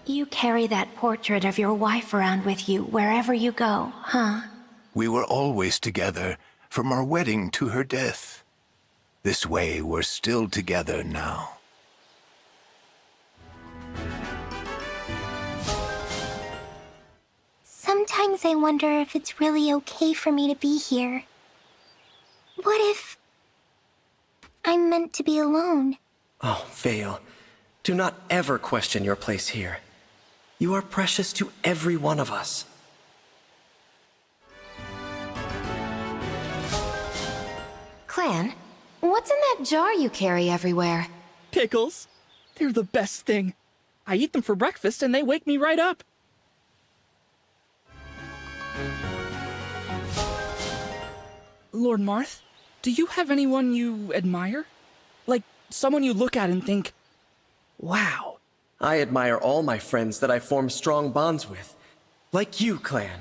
You carry that portrait of your wife around with you wherever you go, huh? We were always together, from our wedding to her death. This way, we're still together now. Sometimes I wonder if it's really okay for me to be here. What if I'm meant to be alone? Oh, Veyle, do not ever question your place here. You are precious to every one of us. Clan, what's in that jar you carry everywhere? Pickles. They're the best thing. I eat them for breakfast and they wake me right up. Lord Marth, do you have anyone you admire? Like, someone you look at and think, wow. I admire all my friends that I form strong bonds with. Like you, Clan.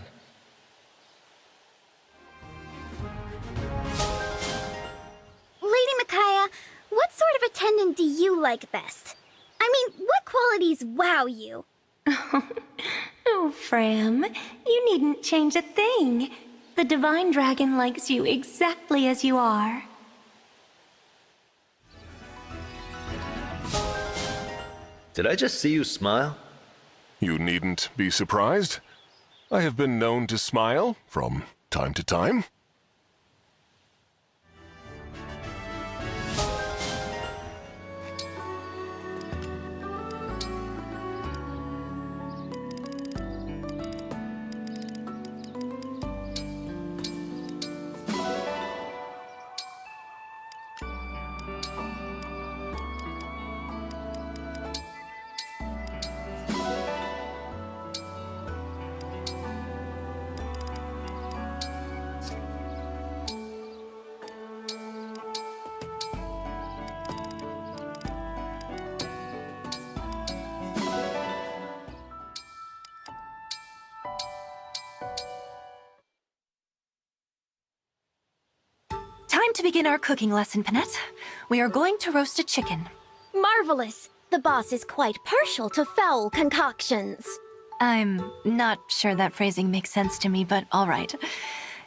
Lady Micaiah, what sort of attendant do you like best? I mean, what qualities wow you? Oh, Fram, you needn't change a thing. The Divine Dragon likes you exactly as you are. Did I just see you smile? You needn't be surprised. I have been known to smile from time to time. Time to begin our cooking lesson, Panette. We are going to roast a chicken. Marvelous! The boss is quite partial to foul concoctions. I'm not sure that phrasing makes sense to me, but all right.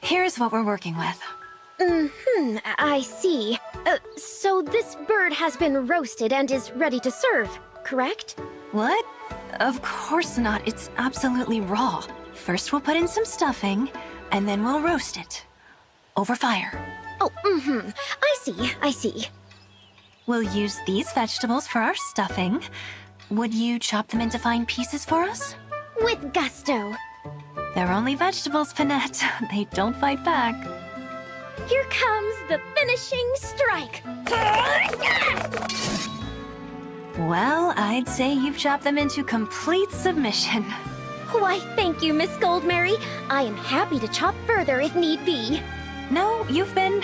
Here's what we're working with. I see. So this bird has been roasted and is ready to serve, correct? What? Of course not. It's absolutely raw. First we'll put in some stuffing, and then we'll roast it. Over fire. Oh, I see. We'll use these vegetables for our stuffing. Would you chop them into fine pieces for us? With gusto. They're only vegetables, Panette. They don't fight back. Here comes the finishing strike. Well, I'd say you've chopped them into complete submission. Why, thank you, Miss Goldmary. I am happy to chop further if need be. No, you've been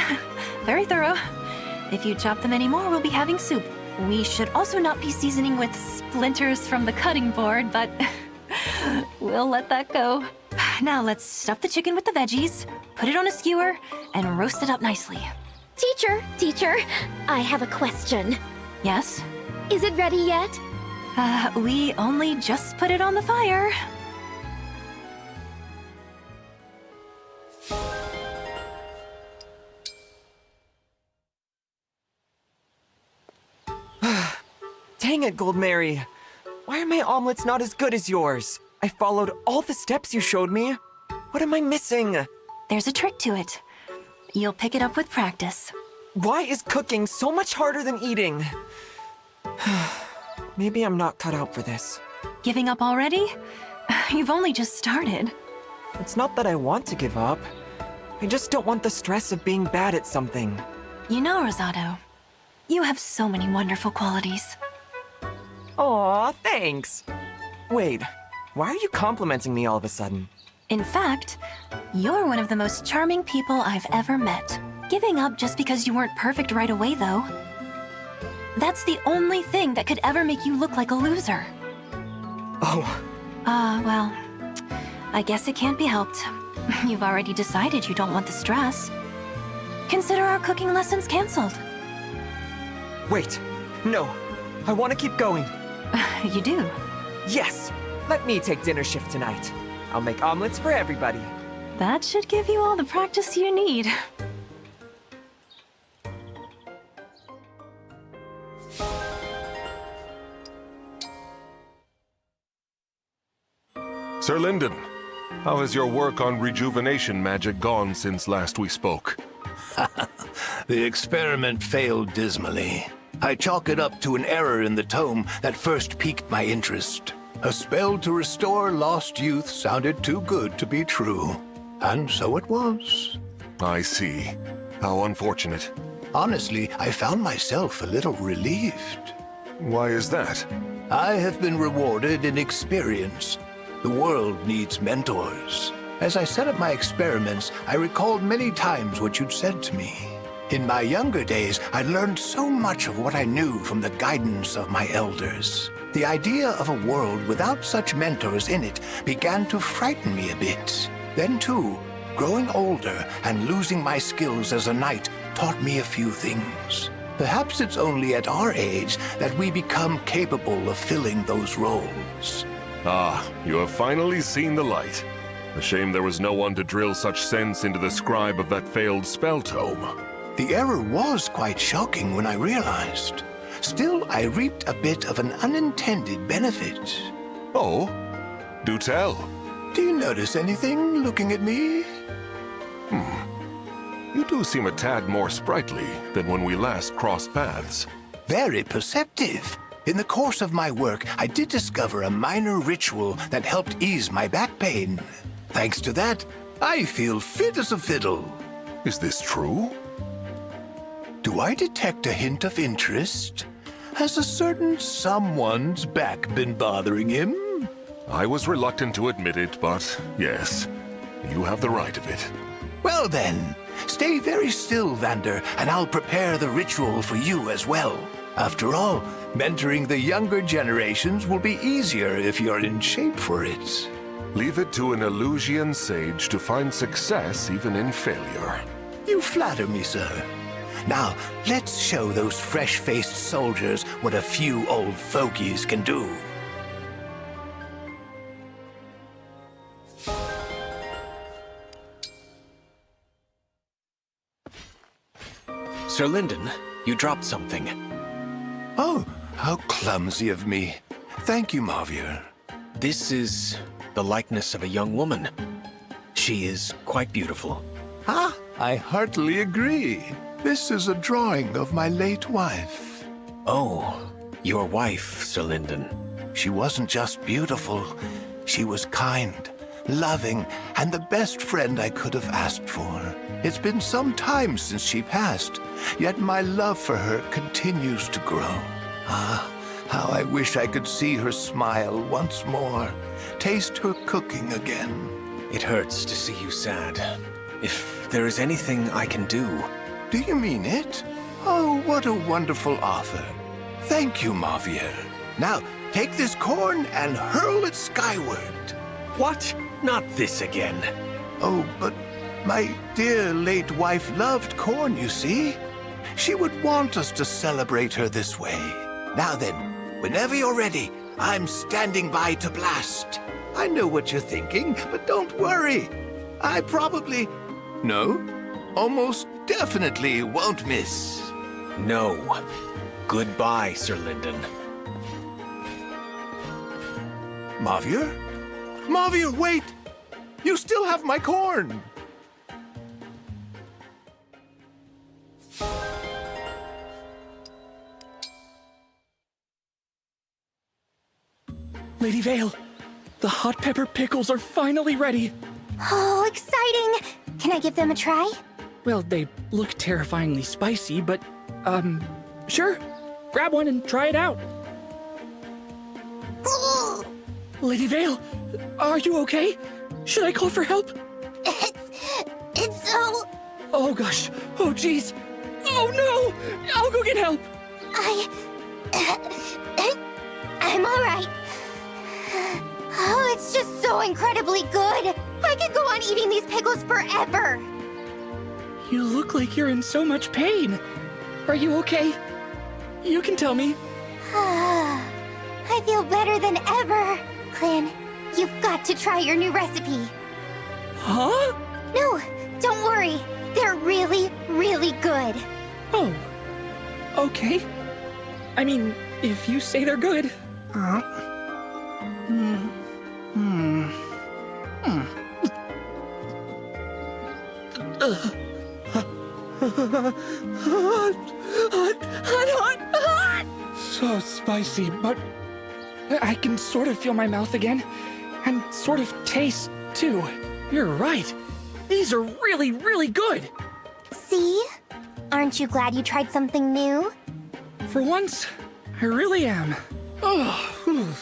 very thorough. If you chop them anymore, we'll be having soup. We should also not be seasoning with splinters from the cutting board, but we'll let that go. Now let's stuff the chicken with the veggies, put it on a skewer, and roast it up nicely. Teacher, I have a question. Yes? Is it ready yet? We only just put it on the fire. Dang it, Goldmary. Why are my omelets not as good as yours? I followed all the steps you showed me. What am I missing? There's a trick to it. You'll pick it up with practice. Why is cooking so much harder than eating? Maybe I'm not cut out for this. Giving up already? You've only just started. It's not that I want to give up. I just don't want the stress of being bad at something. You know, Rosado, you have so many wonderful qualities. Aw, thanks. Wait, why are you complimenting me all of a sudden? In fact, you're one of the most charming people I've ever met. Giving up just because you weren't perfect right away, though. That's the only thing that could ever make you look like a loser. Oh. Well, I guess it can't be helped. You've already decided you don't want the stress. Consider our cooking lessons canceled. Wait, no. I want to keep going. You do? Yes! Let me take dinner shift tonight. I'll make omelets for everybody. That should give you all the practice you need. Sir Lindon, how has your work on rejuvenation magic gone since last we spoke? The experiment failed dismally. I chalk it up to an error in the tome that first piqued my interest. A spell to restore lost youth sounded too good to be true. And so it was. I see. How unfortunate. Honestly, I found myself a little relieved. Why is that? I have been rewarded in experience. The world needs mentors. As I set up my experiments, I recalled many times what you'd said to me. In my younger days, I learned so much of what I knew from the guidance of my elders. The idea of a world without such mentors in it began to frighten me a bit. Then too, growing older and losing my skills as a knight taught me a few things. Perhaps it's only at our age that we become capable of filling those roles. Ah, you have finally seen the light. A shame there was no one to drill such sense into the scribe of that failed spell tome. The error was quite shocking when I realized. Still, I reaped a bit of an unintended benefit. Oh? Do tell. Do you notice anything looking at me? You do seem a tad more sprightly than when we last crossed paths. Very perceptive. In the course of my work, I did discover a minor ritual that helped ease my back pain. Thanks to that, I feel fit as a fiddle. Is this true? Do I detect a hint of interest? Has a certain someone's back been bothering him? I was reluctant to admit it, but yes, you have the right of it. Well then, stay very still, Vander, and I'll prepare the ritual for you as well. After all, mentoring the younger generations will be easier if you're in shape for it. Leave it to an Elusian sage to find success even in failure. You flatter me, sir. Now, let's show those fresh-faced soldiers what a few old fogies can do. Sir Lindon, you dropped something. Oh, how clumsy of me. Thank you, Mauvier. This is the likeness of a young woman. She is quite beautiful. Ah, I heartily agree. This is a drawing of my late wife. Oh, your wife, Sir Lindon. She wasn't just beautiful. She was kind, loving, and the best friend I could have asked for. It's been some time since she passed, yet my love for her continues to grow. Ah, how I wish I could see her smile once more, taste her cooking again. It hurts to see you sad. If there is anything I can do... Do you mean it? Oh, what a wonderful offer. Thank you, Mauvier. Now, take this corn and hurl it skyward. What? Not this again. Oh, but my dear late wife loved corn, you see. She would want us to celebrate her this way. Now then, whenever you're ready, I'm standing by to blast. I know what you're thinking, but don't worry. I probably... No, almost definitely won't miss. No. Goodbye, Sir Lindon. Mauvier? Mauvier, wait! You still have my corn! Lady Veyle, the hot pepper pickles are finally ready. Oh, exciting! Can I give them a try? Well, they look terrifyingly spicy, but, sure. Grab one and try it out. Lady Veyle, are you okay? Should I call for help? It's so... Oh gosh, oh jeez. Oh no! I'll go get help! I'm alright. Oh, it's just so incredibly good. I could go on eating these pickles forever. You look like you're in so much pain. Are you okay? You can tell me. I feel better than ever. Clan, you've got to try your new recipe. Huh? No, don't worry. They're really, really good. Oh, okay. I mean, if you say they're good. Hot. So spicy, but I can sort of feel my mouth again, and sort of taste, too. You're right. These are really, really good. See? Aren't you glad you tried something new? For once, I really am. Oh,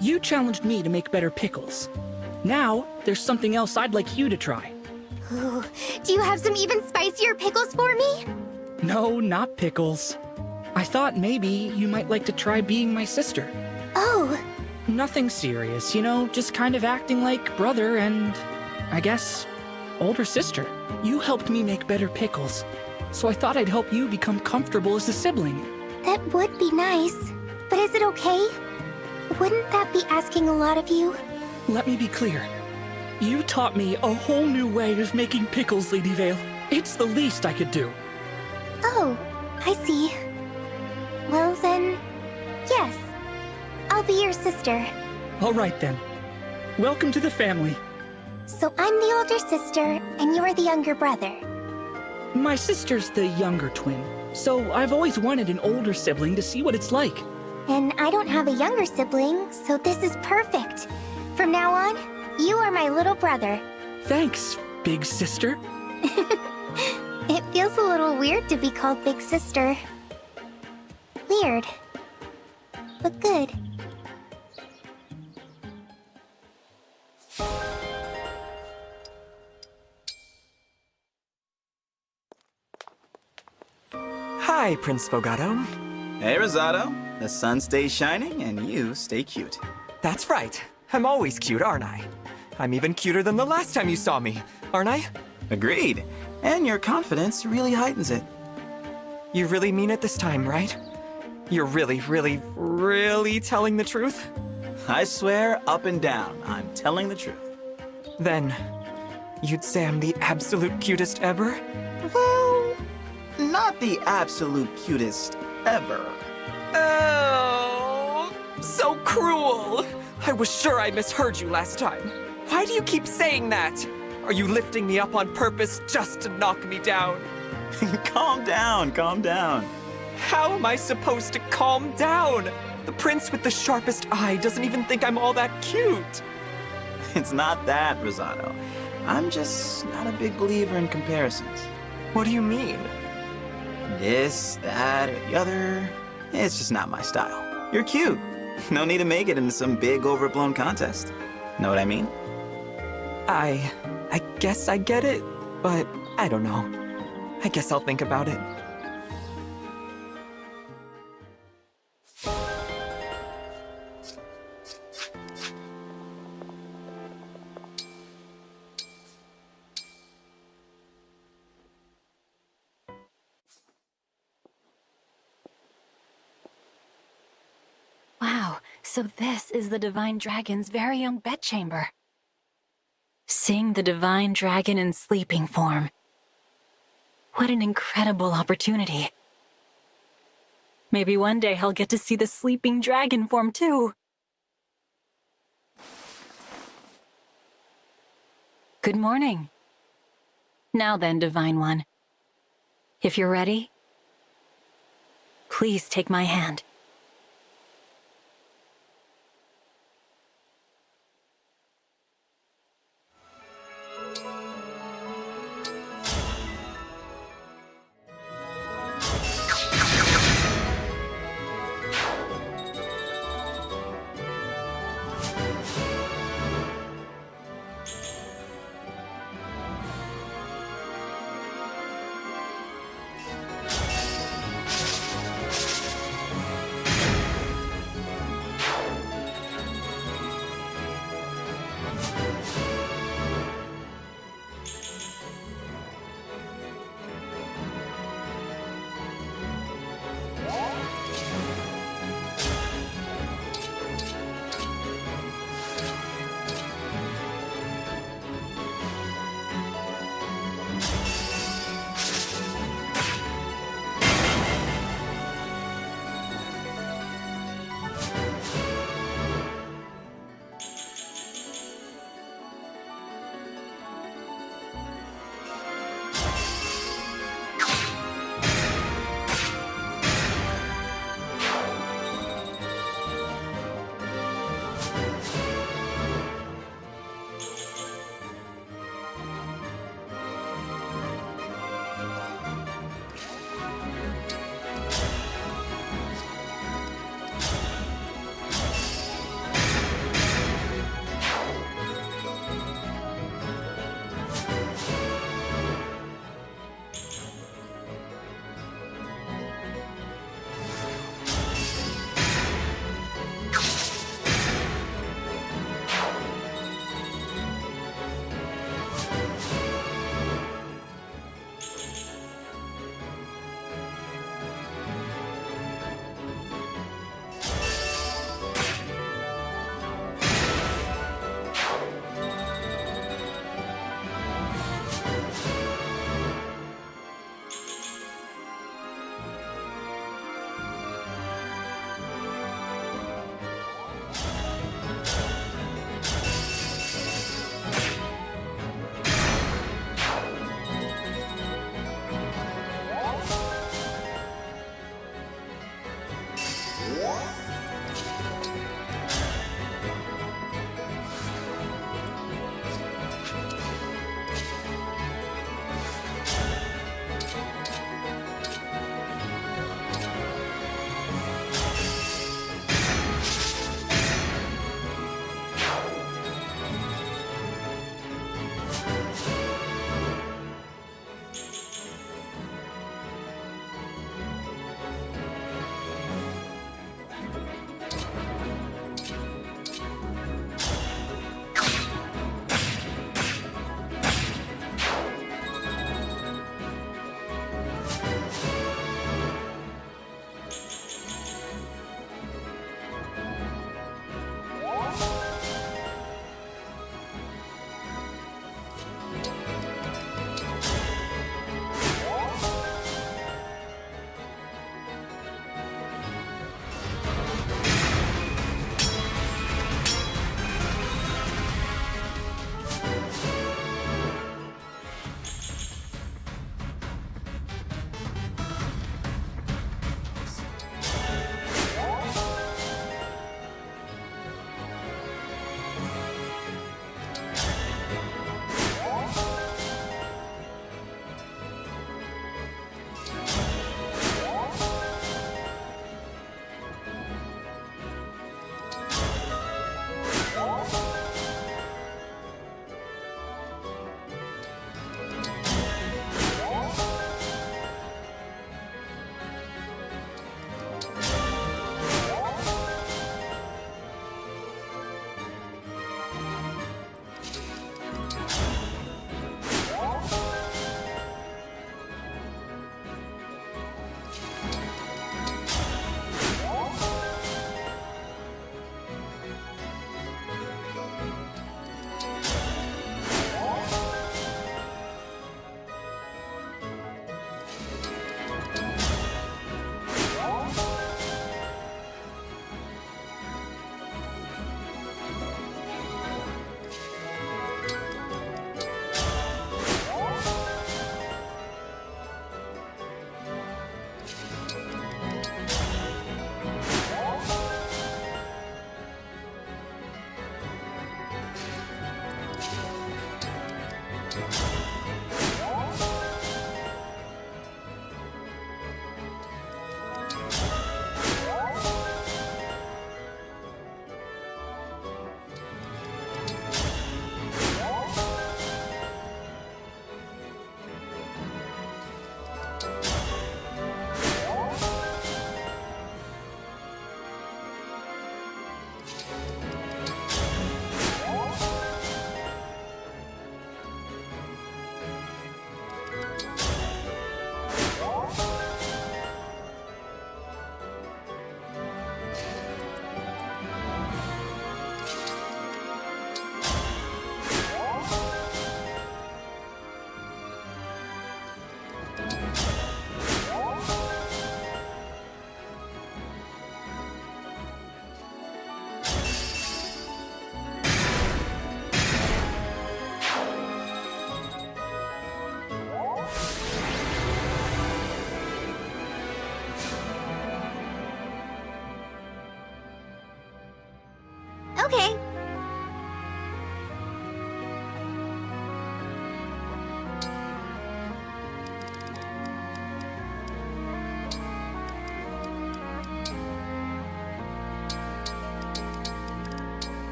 you challenged me to make better pickles. Now, there's something else I'd like you to try. Ooh, do you have some even spicier pickles for me? No, not pickles. I thought maybe you might like to try being my sister. Oh. Nothing serious, you know, just kind of acting like brother and, I guess, older sister. You helped me make better pickles, so I thought I'd help you become comfortable as a sibling. That would be nice, but is it okay? Wouldn't that be asking a lot of you? Let me be clear. You taught me a whole new way of making pickles, Lady Veyle. It's the least I could do. Oh, I see. Well then, yes. I'll be your sister. All right then. Welcome to the family. So I'm the older sister, and you're the younger brother. My sister's the younger twin, so I've always wanted an older sibling to see what it's like. And I don't have a younger sibling, so this is perfect. From now on, you are my little brother. Thanks, big sister. It feels a little weird to be called big sister. Weird. But good. Hi, Prince Fogado. Hey, Rosado. The sun stays shining and you stay cute. That's right. I'm always cute, aren't I? I'm even cuter than the last time you saw me, aren't I? Agreed. And your confidence really heightens it. You really mean it this time, right? You're really, really, really telling the truth? I swear, up and down, I'm telling the truth. Then, you'd say I'm the absolute cutest ever? Well, not the absolute cutest ever. Oh, so cruel! I was sure I misheard you last time. Why do you keep saying that? Are you lifting me up on purpose just to knock me down? Calm down, calm down. How am I supposed to calm down? The prince with the sharpest eye doesn't even think I'm all that cute. It's not that, Rosado. I'm just not a big believer in comparisons. What do you mean? This, that, or the other. It's just not my style. You're cute. No need to make it into some big overblown contest. Know what I mean? I guess I get it, but I don't know. I guess I'll think about it. Wow, so this is the Divine Dragon's very own bedchamber. Seeing the Divine Dragon in sleeping form. What an incredible opportunity. Maybe one day I'll get to see the sleeping dragon form too. Good morning. Now then, Divine One. If you're ready, please take my hand.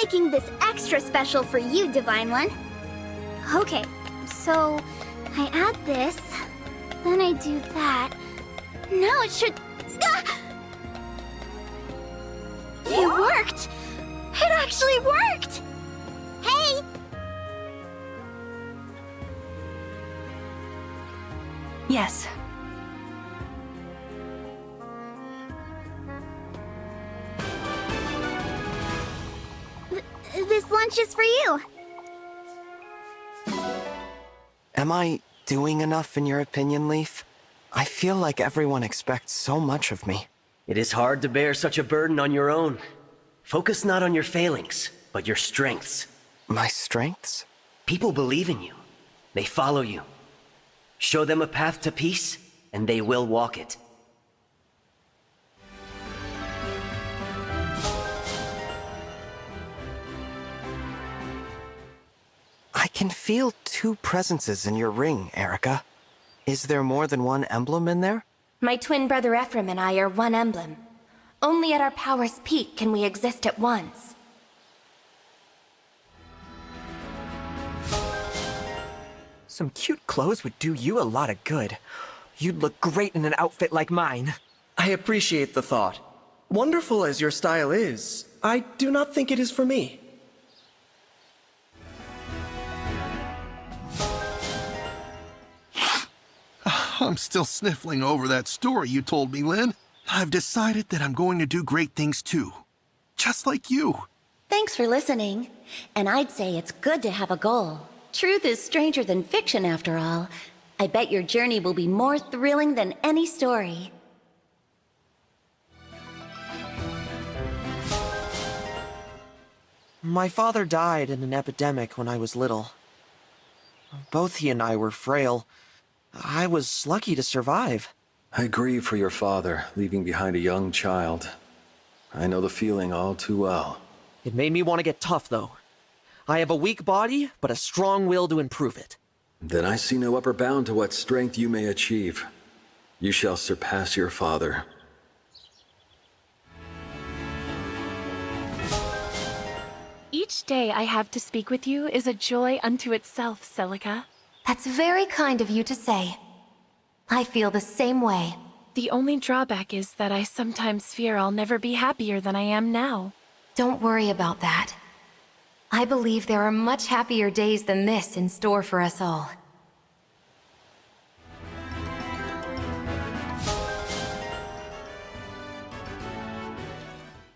making this extra special for you, Divine One. Okay, so I add this, then I do that. Now it should... Ah! It worked! It actually worked! Hey! Yes. This lunch is for you. Am I doing enough in your opinion, Leif? I feel like everyone expects so much of me. It is hard to bear such a burden on your own. Focus not on your failings, but your strengths. My strengths? People believe in you. They follow you. Show them a path to peace, and they will walk it. I can feel 2 presences in your ring, Eirika. Is there more than one emblem in there? My twin brother Ephraim and I are one emblem. Only at our power's peak can we exist at once. Some cute clothes would do you a lot of good. You'd look great in an outfit like mine. I appreciate the thought. Wonderful as your style is, I do not think it is for me. I'm still sniffling over that story you told me, Lynn. I've decided that I'm going to do great things too. Just like you. Thanks for listening. And I'd say it's good to have a goal. Truth is stranger than fiction, after all. I bet your journey will be more thrilling than any story. My father died in an epidemic when I was little. Both he and I were frail. I was lucky to survive. I grieve for your father, leaving behind a young child. I know the feeling all too well. It made me want to get tough, though. I have a weak body, but a strong will to improve it. Then I see no upper bound to what strength you may achieve. You shall surpass your father. Each day I have to speak with you is a joy unto itself, Celica. That's very kind of you to say. I feel the same way. The only drawback is that I sometimes fear I'll never be happier than I am now. Don't worry about that. I believe there are much happier days than this in store for us all.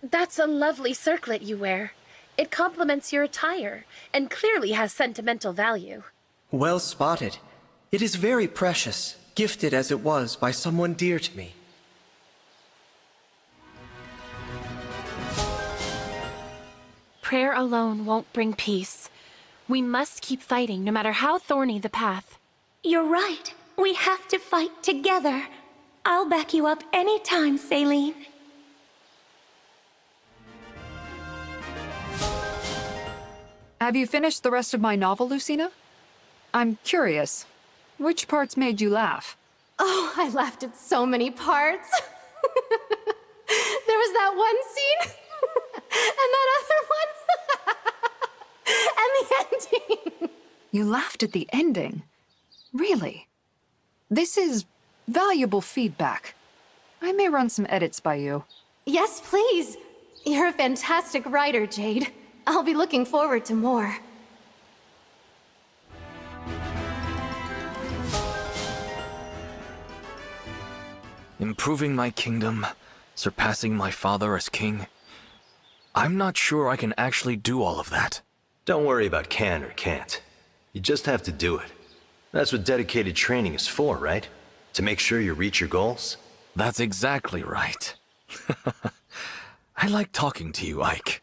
That's a lovely circlet you wear. It complements your attire, and clearly has sentimental value. Well spotted. It is very precious, gifted as it was by someone dear to me. Prayer alone won't bring peace. We must keep fighting, no matter how thorny the path. You're right. We have to fight together. I'll back you up anytime, Céline. Have you finished the rest of my novel, Lucina? I'm curious. Which parts made you laugh? Oh, I laughed at so many parts. There was that one scene, and that other one, and the ending. You laughed at the ending? Really? This is valuable feedback. I may run some edits by you. Yes, please. You're a fantastic writer, Jade. I'll be looking forward to more. Improving my kingdom, surpassing my father as king. I'm not sure I can actually do all of that. Don't worry about can or can't. You just have to do it. That's what dedicated training is for, right? To make sure you reach your goals? That's exactly right. I like talking to you, Ike.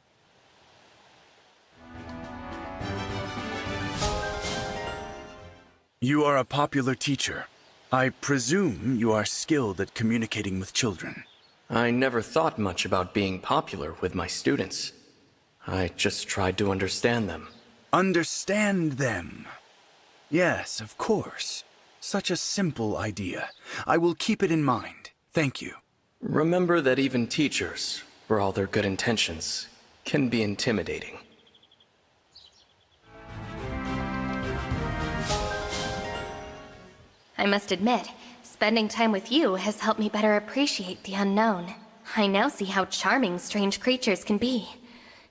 You are a popular teacher. I presume you are skilled at communicating with children. I never thought much about being popular with my students. I just tried to understand them. Understand them? Yes, of course. Such a simple idea. I will keep it in mind. Thank you. Remember that even teachers, for all their good intentions, can be intimidating. I must admit, spending time with you has helped me better appreciate the unknown. I now see how charming strange creatures can be.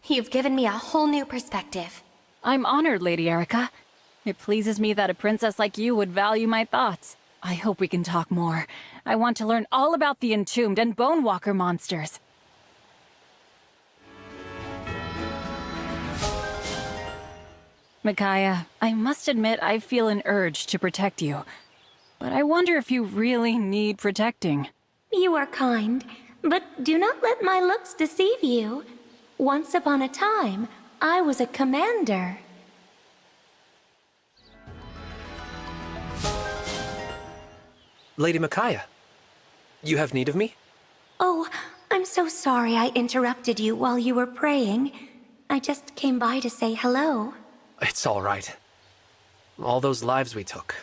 You've given me a whole new perspective. I'm honored, Lady Eirika. It pleases me that a princess like you would value my thoughts. I hope we can talk more. I want to learn all about the Entombed and Bonewalker monsters. Micaiah, I must admit I feel an urge to protect you. But I wonder if you really need protecting. You are kind, but do not let my looks deceive you. Once upon a time, I was a commander. Lady Micaiah, you have need of me? Oh, I'm so sorry I interrupted you while you were praying. I just came by to say hello. It's all right. All those lives we took.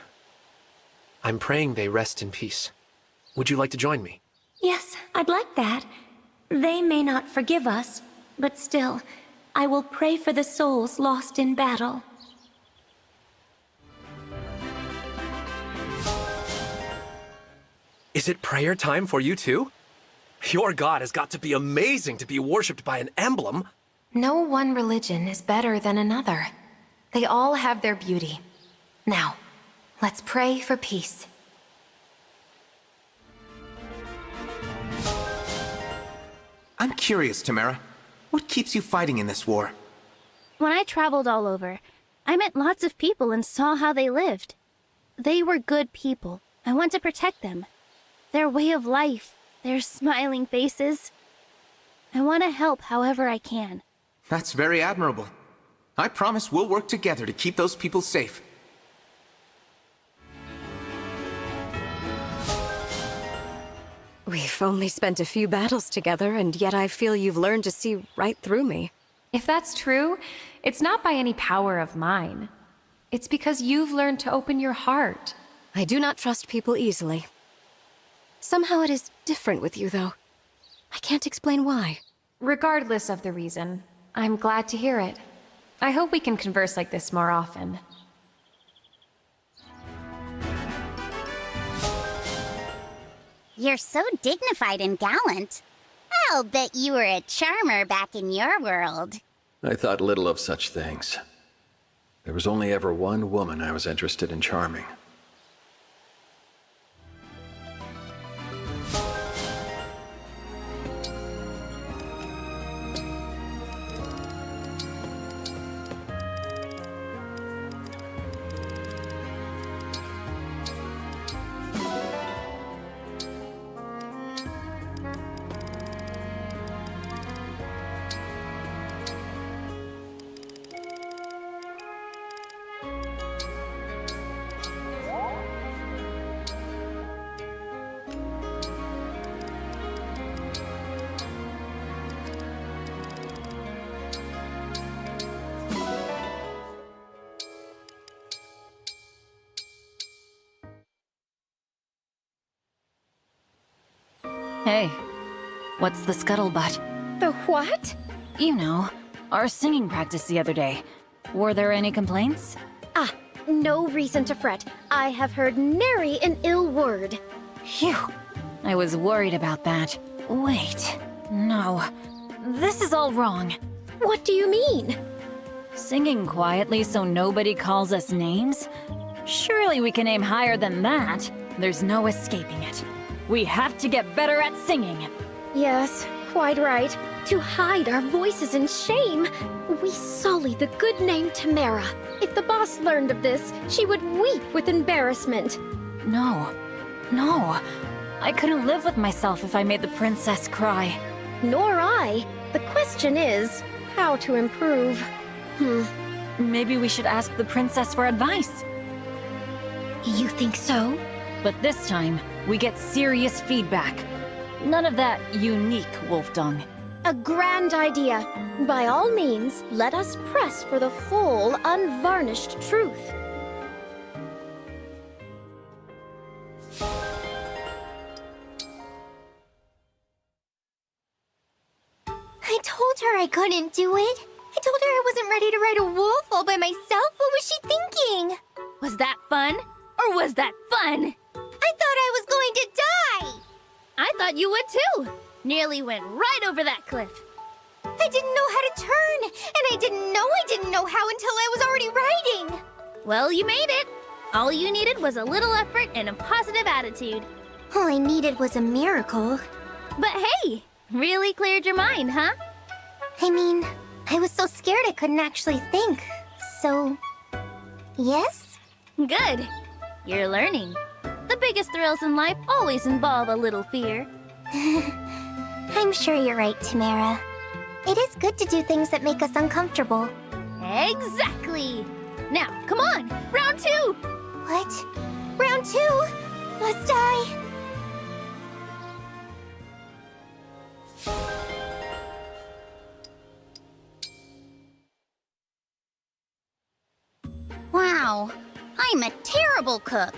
I'm praying they rest in peace. Would you like to join me? Yes, I'd like that. They may not forgive us, but still, I will pray for the souls lost in battle. Is it prayer time for you too? Your god has got to be amazing to be worshipped by an emblem. No one religion is better than another. They all have their beauty. Now, let's pray for peace. I'm curious, Tamara. What keeps you fighting in this war? When I traveled all over, I met lots of people and saw how they lived. They were good people. I want to protect them. Their way of life, their smiling faces. I want to help however I can. That's very admirable. I promise we'll work together to keep those people safe. We've only spent a few battles together, and yet I feel you've learned to see right through me. If that's true, it's not by any power of mine. It's because you've learned to open your heart. I do not trust people easily. Somehow it is different with you, though. I can't explain why. Regardless of the reason, I'm glad to hear it. I hope we can converse like this more often. You're so dignified and gallant. I'll bet you were a charmer back in your world. I thought little of such things. There was only ever one woman I was interested in charming. Hey, what's the scuttlebutt? The what? You know, our singing practice the other day. Were there any complaints? Ah, no reason to fret. I have heard nary an ill word. Phew. I was worried about that. Wait. No. This is all wrong. What do you mean? Singing quietly so nobody calls us names? Surely we can aim higher than that. There's no escaping it. We have to get better at singing. Yes, quite right. To hide our voices in shame, we sully the good name Tamara. If the boss learned of this, she would weep with embarrassment. No. I couldn't live with myself if I made the princess cry. Nor I. The question is, how to improve. Maybe we should ask the princess for advice. You think so? But this time, we get serious feedback. None of that unique wolf dung. A grand idea. By all means, let us press for the full, unvarnished truth. I told her I couldn't do it. I told her I wasn't ready to ride a wolf all by myself. What was she thinking? Was that fun? Or Or was that fun? I thought I was going to die! I thought you would too. Nearly went right over that cliff. I didn't know how to turn, and I didn't know how until I was already riding. Well, you made it. All you needed was a little effort and a positive attitude. All I needed was a miracle. But hey, really cleared your mind, huh? I mean, I was so scared I couldn't actually think. So, yes? Good. You're learning. The biggest thrills in life always involve a little fear. I'm sure you're right, Tamara. It is good to do things that make us uncomfortable. Exactly! Now, come on! Round 2! What? Round 2? Must I? Wow, I'm a terrible cook.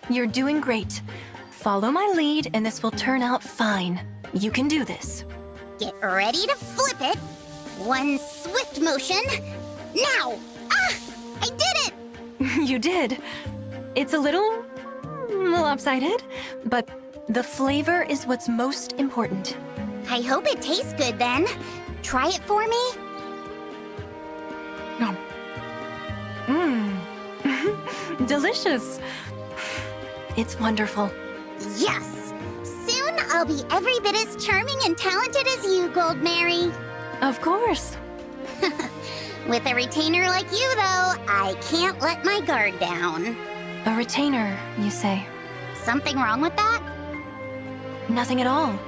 You're doing great. Follow my lead and this will turn out fine. You can do this. Get ready to flip it. One swift motion. Now! Ah! I did it! You did. It's a little lopsided, but the flavor is what's most important. I hope it tastes good then. Try it for me. Delicious. It's wonderful. Yes! Soon I'll be every bit as charming and talented as you, Goldmary. Of course. With a retainer like you, though, I can't let my guard down. A retainer, you say? Something wrong with that? Nothing at all.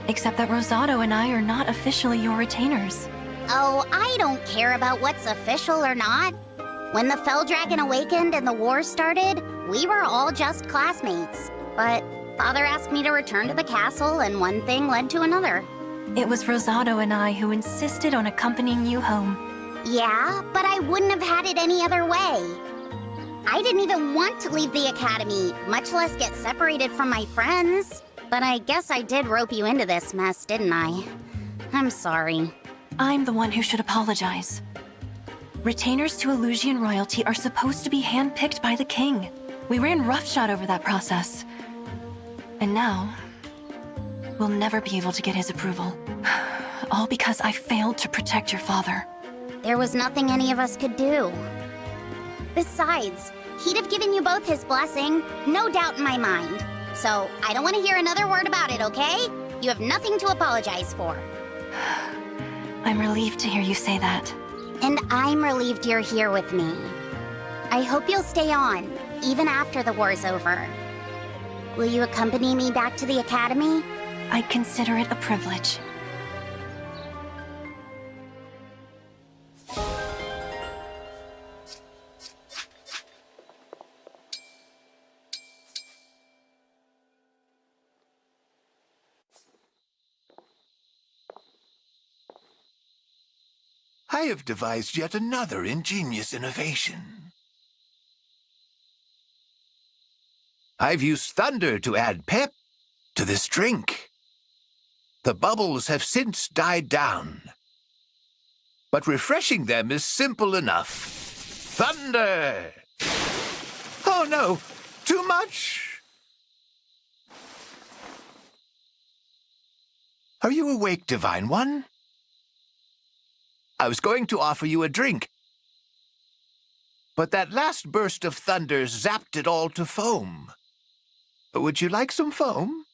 Except that Rosado and I are not officially your retainers. Oh, I don't care about what's official or not. When the Fell Dragon awakened and the war started, we were all just classmates. But Father asked me to return to the castle, and one thing led to another. It was Rosado and I who insisted on accompanying you home. Yeah, but I wouldn't have had it any other way. I didn't even want to leave the academy, much less get separated from my friends. But I guess I did rope you into this mess, didn't I? I'm sorry. I'm the one who should apologize. Retainers to Elusian royalty are supposed to be handpicked by the king. We ran roughshod over that process. And now, we'll never be able to get his approval. All because I failed to protect your father. There was nothing any of us could do. Besides, he'd have given you both his blessing, no doubt in my mind. So, I don't want to hear another word about it, okay? You have nothing to apologize for. I'm relieved to hear you say that. And I'm relieved you're here with me. I hope you'll stay on, even after the war's over. Will you accompany me back to the academy? I'd consider it a privilege. I have devised yet another ingenious innovation. I've used thunder to add pep to this drink. The bubbles have since died down, but refreshing them is simple enough. Thunder! Oh no, too much! Are you awake, Divine One? I was going to offer you a drink, but that last burst of thunder zapped it all to foam. Would you like some foam?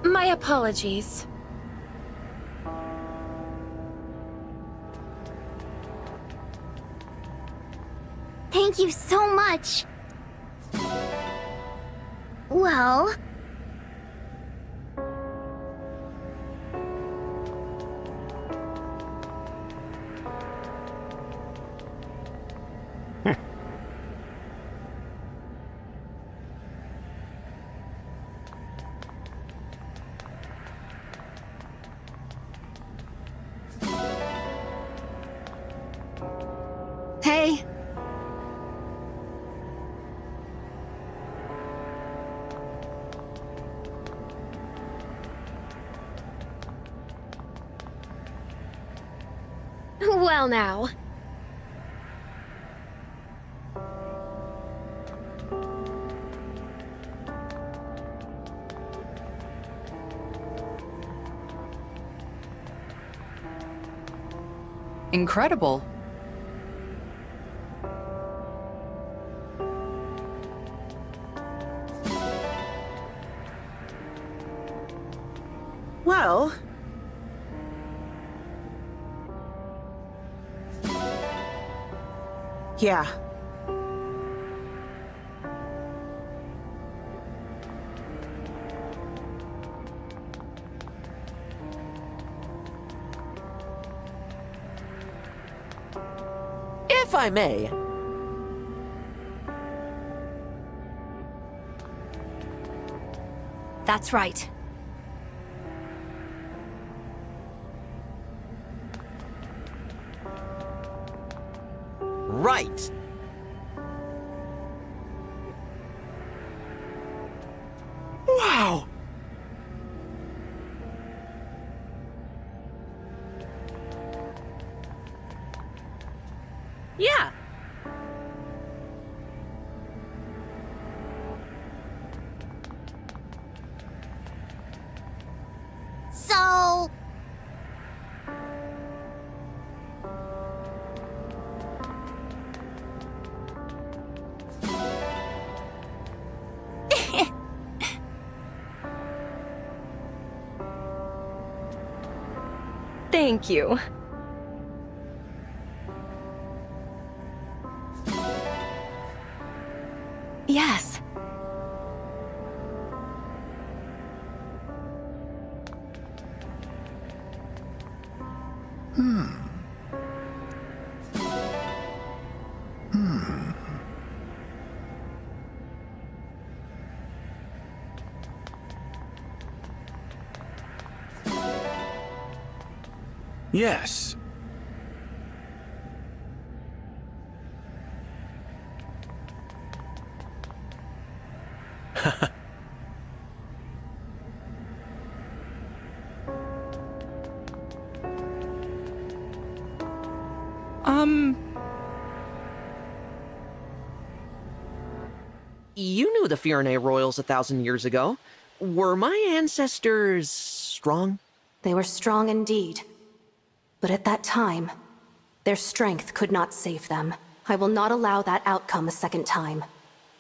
My apologies. Thank you so much. Well... Hey. Well now. Incredible. Well... yeah. If I may. That's right. Right. Wow! Yeah. So... Thank you. Yes. Yes. You knew the Firenze royals 1,000 years ago. Were my ancestors strong? They were strong indeed. But at that time, their strength could not save them. I will not allow that outcome a second time.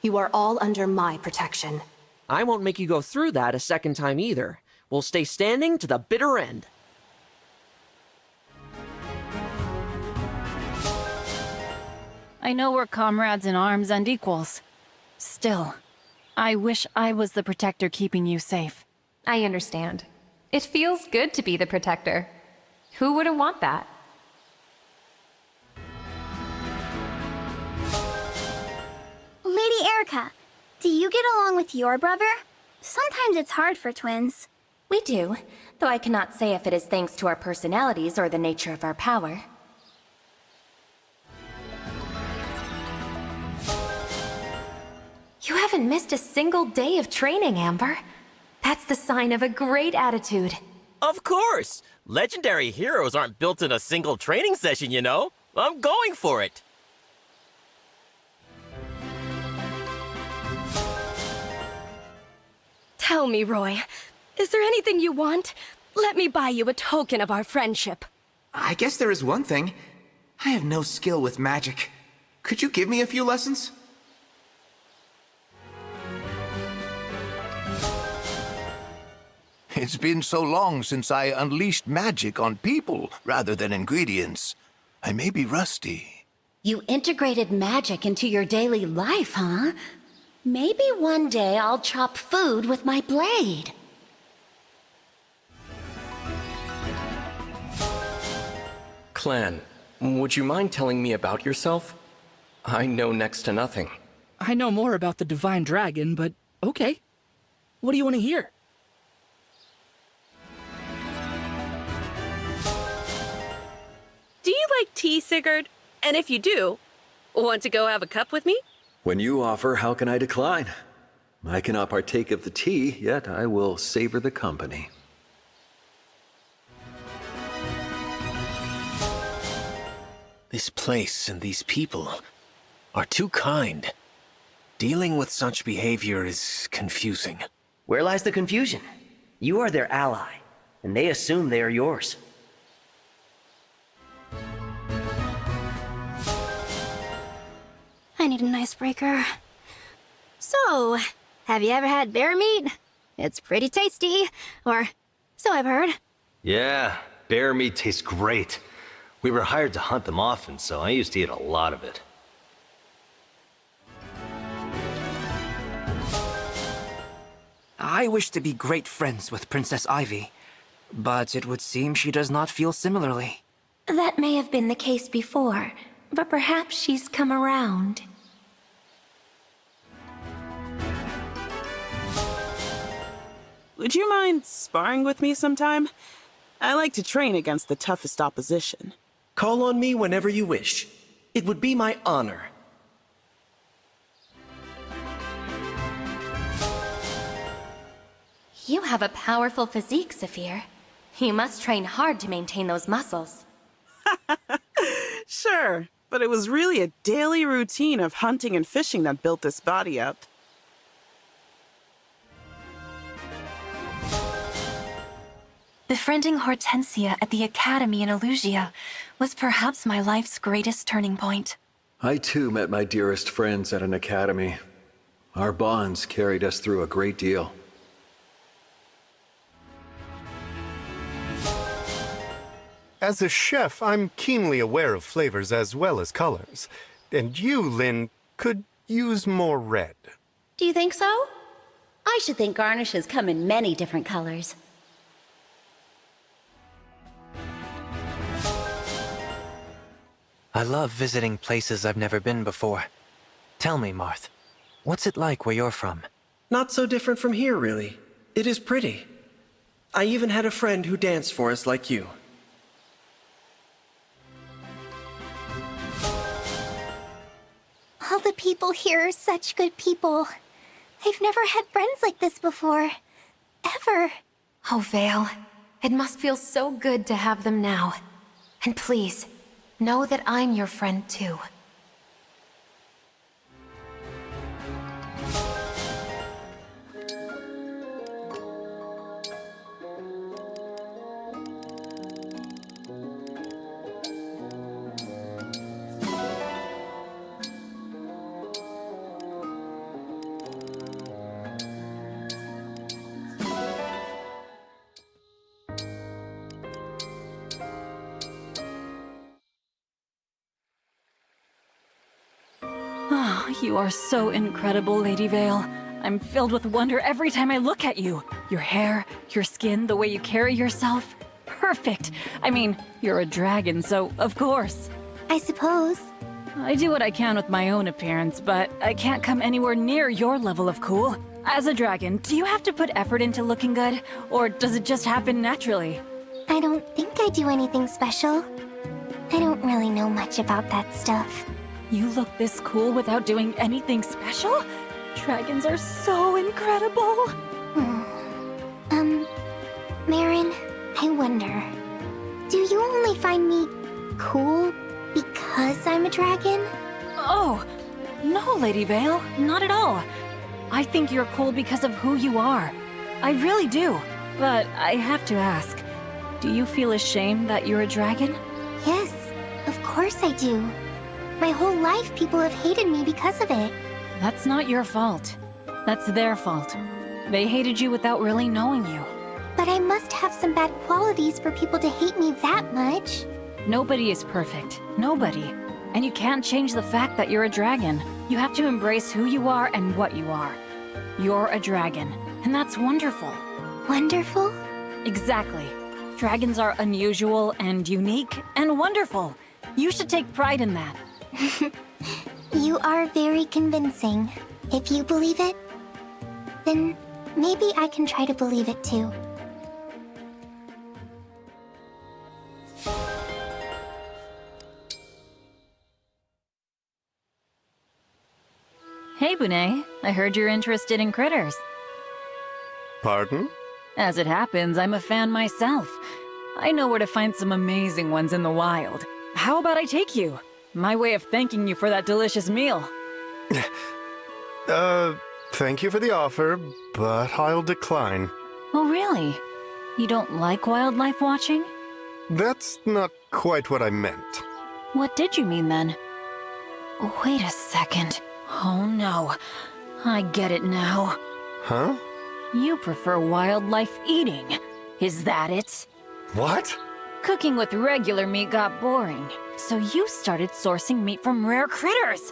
You are all under my protection. I won't make you go through that a second time either. We'll stay standing to the bitter end. I know we're comrades in arms and equals. Still, I wish I was the protector keeping you safe. I understand. It feels good to be the protector. Who wouldn't want that? Lady Eirika, do you get along with your brother? Sometimes it's hard for twins. We do, though I cannot say if it is thanks to our personalities or the nature of our power. You haven't missed a single day of training, Amber. That's the sign of a great attitude. Of course! Legendary heroes aren't built in a single training session, you know? I'm going for it! Tell me, Roy, is there anything you want? Let me buy you a token of our friendship. I guess there is one thing. I have no skill with magic. Could you give me a few lessons? It's been so long since I unleashed magic on people rather than ingredients. I may be rusty. You integrated magic into your daily life, huh? Maybe one day I'll chop food with my blade. Clan, would you mind telling me about yourself? I know next to nothing. I know more about the Divine Dragon, but okay. What do you want to hear? Do you like tea, Sigurd? And if you do, want to go have a cup with me? When you offer, how can I decline? I cannot partake of the tea, yet I will savor the company. This place and these people are too kind. Dealing with such behavior is confusing. Where lies the confusion? You are their ally, and they assume they are yours. I need an icebreaker. So, have you ever had bear meat? It's pretty tasty, or so I've heard. Yeah, bear meat tastes great. We were hired to hunt them often, so I used to eat a lot of it. I wish to be great friends with Princess Ivy, but it would seem she does not feel similarly. That may have been the case before, but perhaps she's come around. Would you mind sparring with me sometime? I like to train against the toughest opposition. Call on me whenever you wish. It would be my honor. You have a powerful physique, Saphir. You must train hard to maintain those muscles. Sure, but it was really a daily routine of hunting and fishing that built this body up. Befriending Hortensia at the Academy in Elusia was perhaps my life's greatest turning point. I too met my dearest friends at an academy. Our bonds carried us through a great deal. As a chef, I'm keenly aware of flavors as well as colors. And you, Lynn, could use more red. Do you think so? I should think garnishes come in many different colors. I love visiting places I've never been before. Tell me, Marth, what's it like where you're from? Not so different from here, really. It is pretty. I even had a friend who danced for us like you. All the people here are such good people. I've never had friends like this before. Ever. Oh, Veyle. It must feel so good to have them now. And please, know that I'm your friend too. You are so incredible, Lady Veyle. I'm filled with wonder every time I look at you. Your hair, your skin, the way you carry yourself. Perfect. I mean, you're a dragon, so of course. I suppose. I do what I can with my own appearance, but I can't come anywhere near your level of cool. As a dragon, do you have to put effort into looking good, or does it just happen naturally? I don't think I do anything special. I don't really know much about that stuff. You look this cool without doing anything special? Dragons are so incredible! Marin, I wonder, do you only find me cool because I'm a dragon? Oh, no, Lady Veyle, not at all. I think you're cool because of who you are. I really do. But I have to ask, do you feel ashamed that you're a dragon? Yes, of course I do. My whole life people have hated me because of it. That's not your fault. That's their fault. They hated you without really knowing you. But I must have some bad qualities for people to hate me that much. Nobody is perfect. Nobody. And you can't change the fact that you're a dragon. You have to embrace who you are and what you are. You're a dragon, and that's wonderful. Wonderful? Exactly. Dragons are unusual and unique and wonderful. You should take pride in that. You are very convincing. If you believe it, then maybe I can try to believe it too. Hey, Bunet. I heard you're interested in critters. Pardon? As it happens, I'm a fan myself. I know where to find some amazing ones in the wild. How about I take you? My way of thanking you for that delicious meal. Thank you for the offer, but I'll decline. Oh, really? You don't like wildlife watching? That's not quite what I meant. What did you mean then? Wait a second. Oh no. I get it now. Huh? You prefer wildlife eating. Is that it? What? Cooking with regular meat got boring, so you started sourcing meat from rare critters.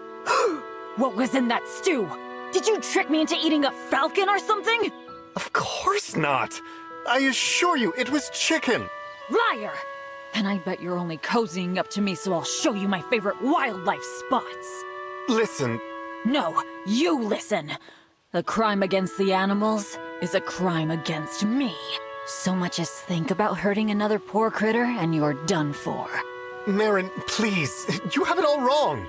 What was in that stew? Did you trick me into eating a falcon or something? Of course not. I assure you, it was chicken. Liar! And I bet you're only cozying up to me so I'll show you my favorite wildlife spots. Listen. No, you listen. A crime against the animals is a crime against me. So much as think about hurting another poor critter and you're done for. Marin, please, you have it all wrong.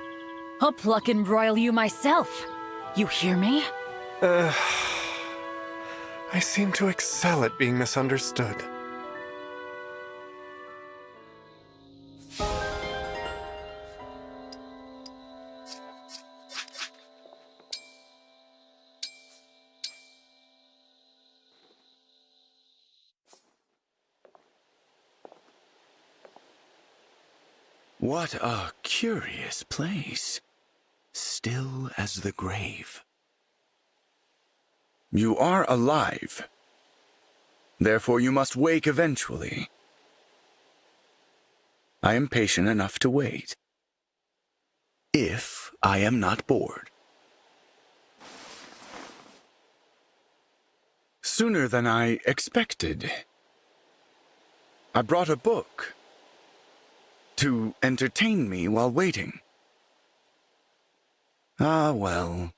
I'll pluck and broil you myself. You hear me? I seem to excel at being misunderstood. What a curious place. Still as the grave. You are alive. Therefore you must wake eventually. I am patient enough to wait. If I am not bored. Sooner than I expected. I brought a book. To entertain me while waiting. Ah, well.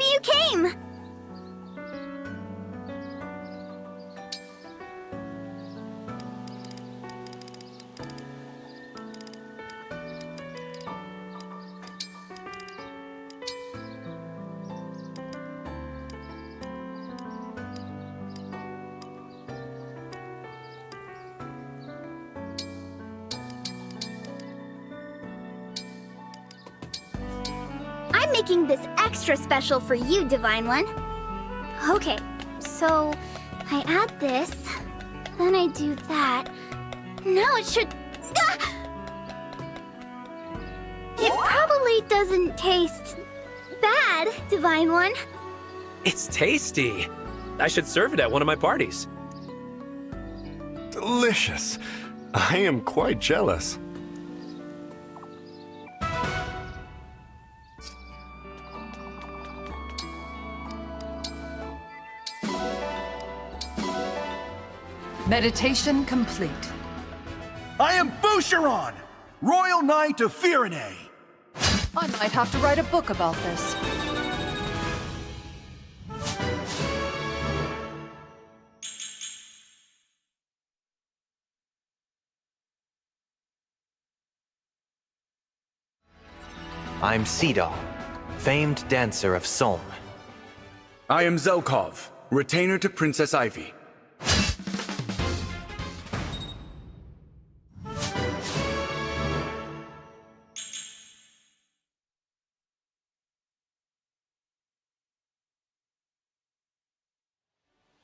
happy you came! I'm making this extra special for you, Divine One. Okay, so I add this, then I do that. Now it should... Ah! It probably doesn't taste bad, Divine One. It's tasty. I should serve it at one of my parties. Delicious. I am quite jealous. Meditation complete. I am Boucheron, Royal Knight of Firene. I might have to write a book about this. I'm Sidal, famed dancer of Solm. I am Zelkov, retainer to Princess Ivy.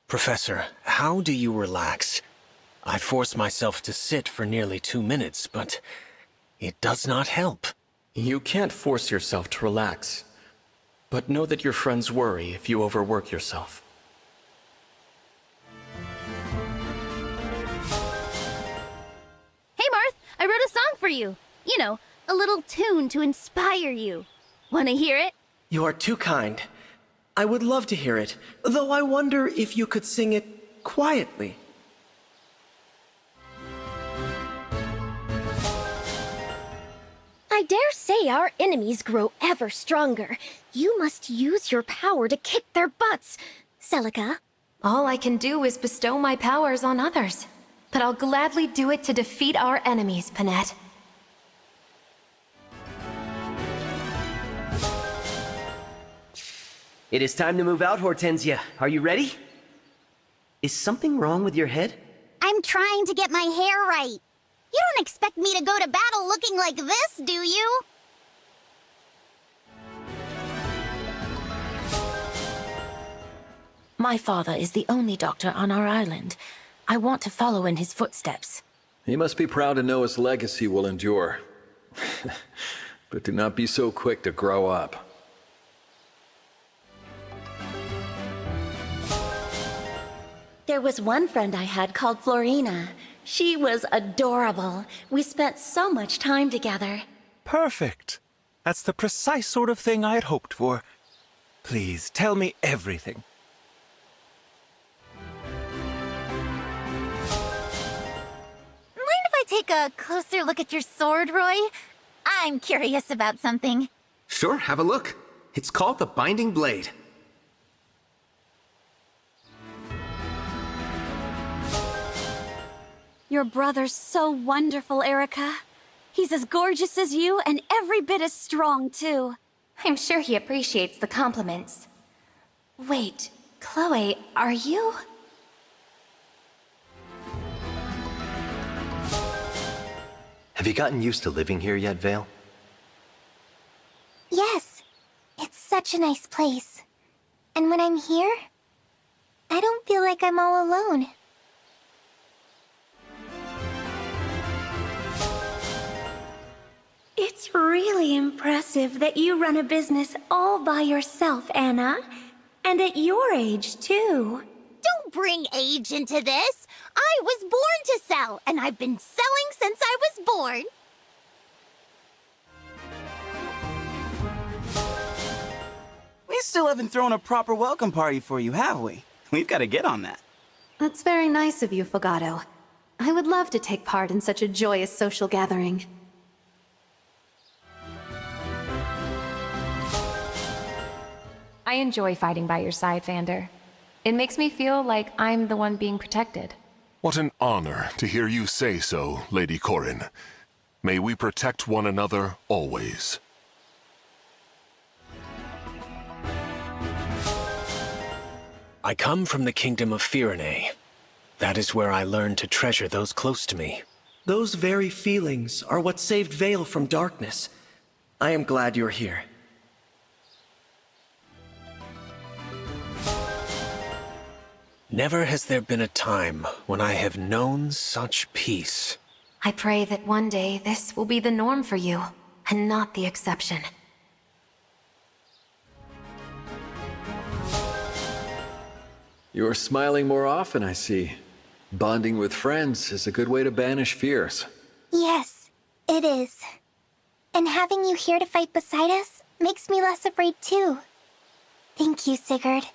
Professor, how do you relax? I force myself to sit for nearly 2 minutes, but it does not help. You can't force yourself to relax, but know that your friends worry if you overwork yourself. Hey Marth, I wrote a song for you. You know, a little tune to inspire you. Wanna hear it? You are too kind. I would love to hear it, though I wonder if you could sing it quietly. I dare say our enemies grow ever stronger. You must use your power to kick their butts, Celica. All I can do is bestow my powers on others. But I'll gladly do it to defeat our enemies, Panette. It is time to move out, Hortensia. Are you ready? Is something wrong with your head? I'm trying to get my hair right. You don't expect me to go to battle looking like this, do you? My father is the only doctor on our island. I want to follow in his footsteps. He must be proud to know his legacy will endure. But do not be so quick to grow up. There was one friend I had called Florina. She was adorable. We spent so much time together. Perfect. That's the precise sort of thing I had hoped for. Please, tell me everything. Mind if I take a closer look at your sword, Roy? I'm curious about something. Sure, have a look. It's called the Binding Blade. Your brother's so wonderful, Eirika. He's as gorgeous as you and every bit as strong, too. I'm sure he appreciates the compliments. Wait, Chloé, are you? Have you gotten used to living here yet, Veyle? Yes. It's such a nice place. And when I'm here, I don't feel like I'm all alone. It's really impressive that you run a business all by yourself, Anna. And at your age, too. Don't bring age into this. I was born to sell, and I've been selling since I was born. We still haven't thrown a proper welcome party for you, have we? We've got to get on that. That's very nice of you, Fogado. I would love to take part in such a joyous social gathering. I enjoy fighting by your side, Vander. It makes me feel like I'm the one being protected. What an honor to hear you say so, Lady Corrin. May we protect one another always. I come from the kingdom of Firene. That is where I learned to treasure those close to me. Those very feelings are what saved Veyle from darkness. I am glad you're here. Never has there been a time when I have known such peace. I pray that one day this will be the norm for you, and not the exception. You're smiling more often, I see. Bonding with friends is a good way to banish fears. Yes, it is. And having you here to fight beside us makes me less afraid too. Thank you, Sigurd.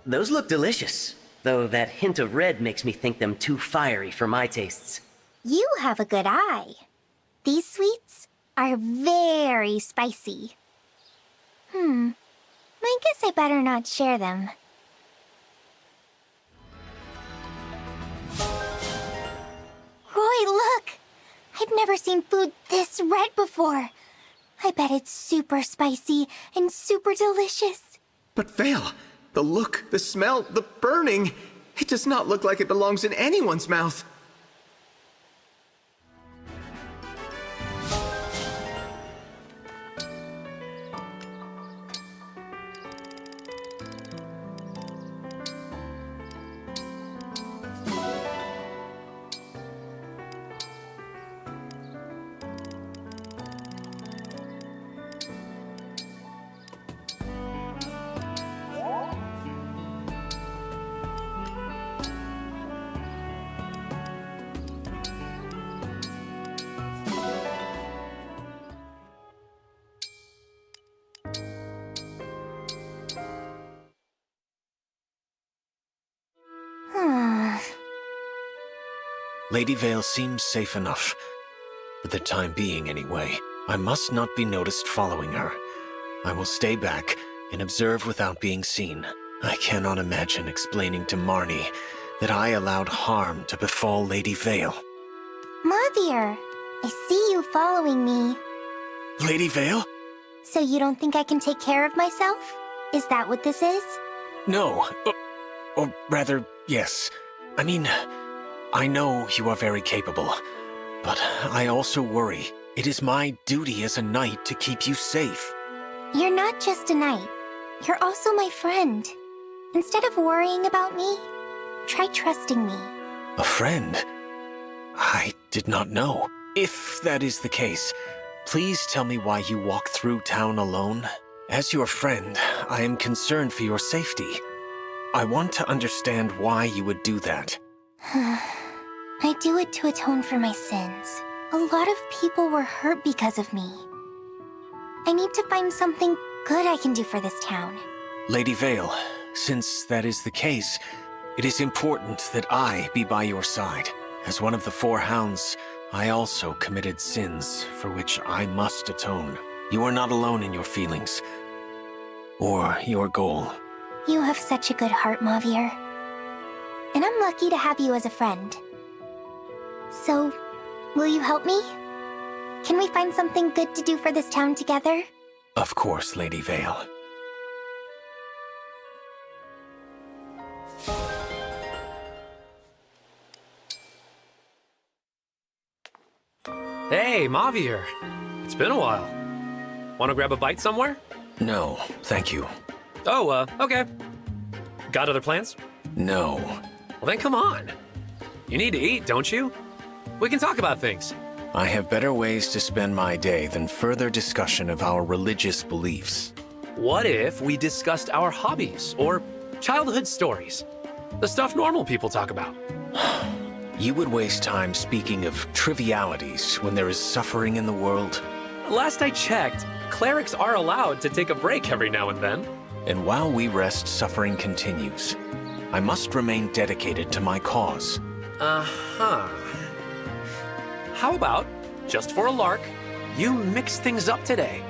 Those look delicious, though that hint of red makes me think them too fiery for my tastes. You have a good eye. These sweets are very spicy. I guess I better not share them. Roy, look! I've never seen food this red before. I bet it's super spicy and super delicious. But Veyle, the look, the smell, the burning, it does not look like it belongs in anyone's mouth. Lady Veyle seems safe enough. For the time being, anyway. I must not be noticed following her. I will stay back and observe without being seen. I cannot imagine explaining to Marnie that I allowed harm to befall Lady Veyle. Mauvier, I see you following me. Lady Veyle? So you don't think I can take care of myself? Is that what this is? No. Or rather, yes. I mean, I know you are very capable, but I also worry. It is my duty as a knight to keep you safe. You're not just a knight. You're also my friend. Instead of worrying about me, try trusting me. A friend? I did not know. If that is the case, please tell me why you walk through town alone. As your friend, I am concerned for your safety. I want to understand why you would do that. I do it to atone for my sins. A lot of people were hurt because of me. I need to find something good I can do for this town. Lady Veyle, since that is the case, it is important that I be by your side. As one of the four hounds, I also committed sins for which I must atone. You are not alone in your feelings, or your goal. You have such a good heart, Mauvier. And I'm lucky to have you as a friend. So, will you help me? Can we find something good to do for this town together? Of course, Lady Veyle. Hey, Mauvier. It's been a while. Want to grab a bite somewhere? No, thank you. Oh, okay. Got other plans? No. Well, then come on. You need to eat, don't you? We can talk about things. I have better ways to spend my day than further discussion of our religious beliefs. What if we discussed our hobbies or childhood stories? The stuff normal people talk about. You would waste time speaking of trivialities when there is suffering in the world. Last I checked, clerics are allowed to take a break every now and then. And while we rest, suffering continues. I must remain dedicated to my cause. Uh-huh. How about, just for a lark, You mix things up today.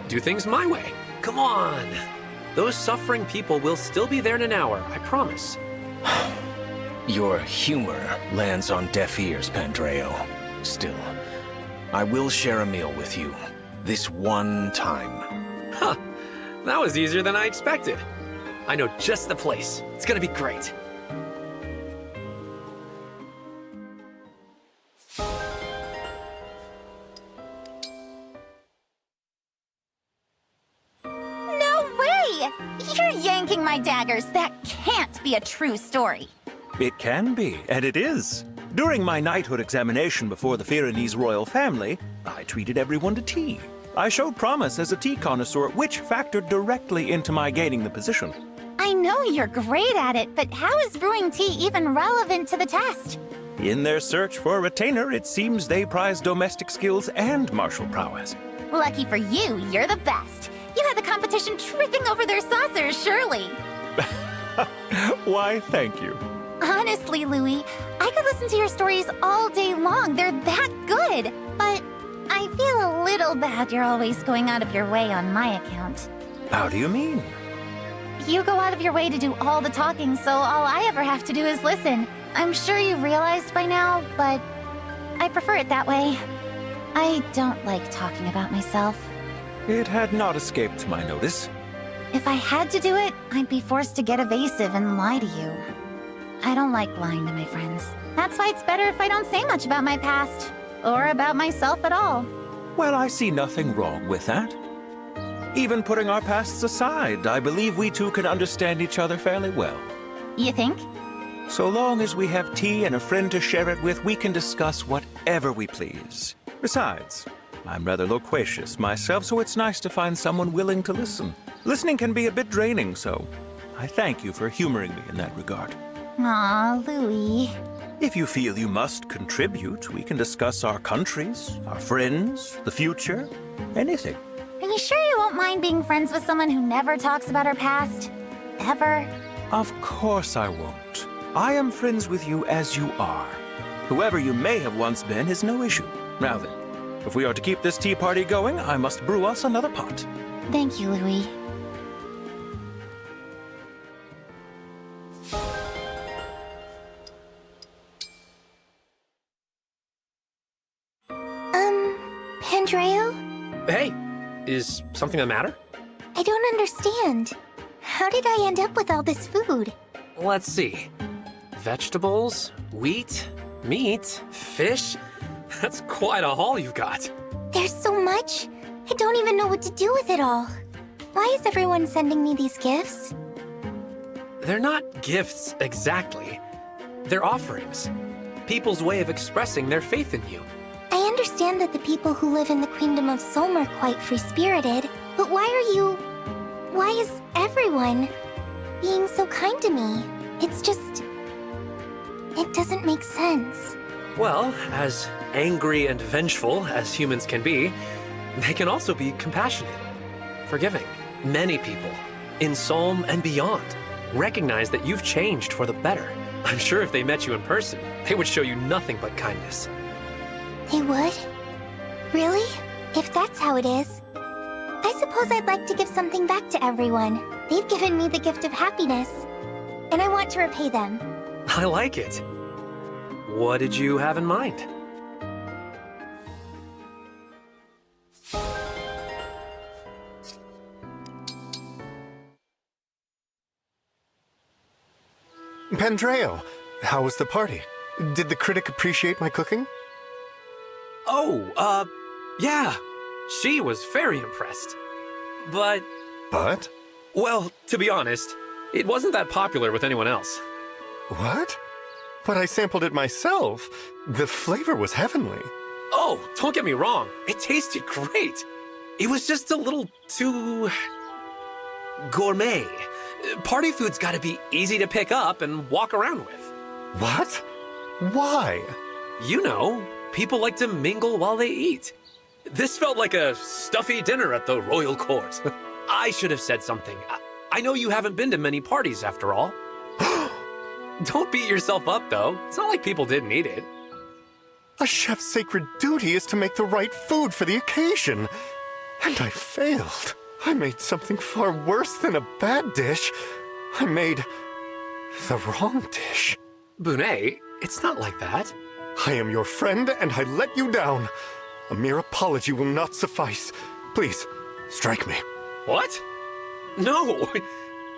Do things my way. Come on. Those suffering people will still be there in an hour, I promise. Your humor lands on deaf ears, Pandreo. Still, I will share a meal with you. This one time. Huh. That was easier than I expected. I know just the place. It's gonna be great. No way! You're yanking my daggers. That can't be a true story. It can be, and it is. During my knighthood examination before the Firenese royal family, I treated everyone to tea. I showed promise as a tea connoisseur, which factored directly into my gaining the position. I know you're great at it, but how is brewing tea even relevant to the test? In their search for a retainer, it seems they prize domestic skills and martial prowess. Lucky for you, you're the best. You had the competition tripping over their saucers, surely. Why, thank you. Honestly, Louis, I could listen to your stories all day long. They're that good. But I feel a little bad you're always going out of your way on my account. How do you mean? You go out of your way to do all the talking, so all I ever have to do is listen. I'm sure you've realized by now, but I prefer it that way. I don't like talking about myself. It had not escaped my notice. If I had to do it, I'd be forced to get evasive and lie to you. I don't like lying to my friends. That's why it's better if I don't say much about my past, or about myself at all. Well, I see nothing wrong with that. Even putting our pasts aside, I believe we two can understand each other fairly well. You think? So long as we have tea and a friend to share it with, we can discuss whatever we please. Besides, I'm rather loquacious myself, so it's nice to find someone willing to listen. Listening can be a bit draining, so I thank you for humoring me in that regard. Aw, Louis. If you feel you must contribute, we can discuss our countries, our friends, the future, anything. Are you sure you won't mind being friends with someone who never talks about her past? Ever? Of course I won't. I am friends with you as you are. Whoever you may have once been is no issue. Now then, if we are to keep this tea party going, I must brew us another pot. Thank you, Louis. Pandreo? Hey, is something the matter? I don't understand. How did I end up with all this food? Let's see. Vegetables, wheat, meat, fish. That's quite a haul you've got. There's so much. I don't even know what to do with it all. Why is everyone sending me these gifts? They're not gifts exactly. They're offerings. People's way of expressing their faith in you. I understand that the people who live in the Queendom of Solm are quite free-spirited, but why is everyone being so kind to me? It's just... it doesn't make sense. Well, as angry and vengeful as humans can be, they can also be compassionate, forgiving. Many people, in Solm and beyond, recognize that you've changed for the better. I'm sure if they met you in person, they would show you nothing but kindness. They would? Really? If that's how it is, I suppose I'd like to give something back to everyone. They've given me the gift of happiness, and I want to repay them. I like it. What did you have in mind? Pandreo, how was the party? Did the critic appreciate my cooking? Oh, yeah. She was very impressed. But? Well, to be honest, it wasn't that popular with anyone else. What? But I sampled it myself. The flavor was heavenly. Oh, don't get me wrong. It tasted great. It was just a little too... gourmet. Party food's gotta be easy to pick up and walk around with. What? Why? You know, people like to mingle while they eat. This felt like a stuffy dinner at the royal court. I should have said something. I know you haven't been to many parties after all. Don't beat yourself up, though. It's not like people didn't eat it. A chef's sacred duty is to make the right food for the occasion. And I failed. I made something far worse than a bad dish. I made the wrong dish. Bunet, it's not like that. I am your friend, and I let you down. A mere apology will not suffice. Please, strike me. What? No!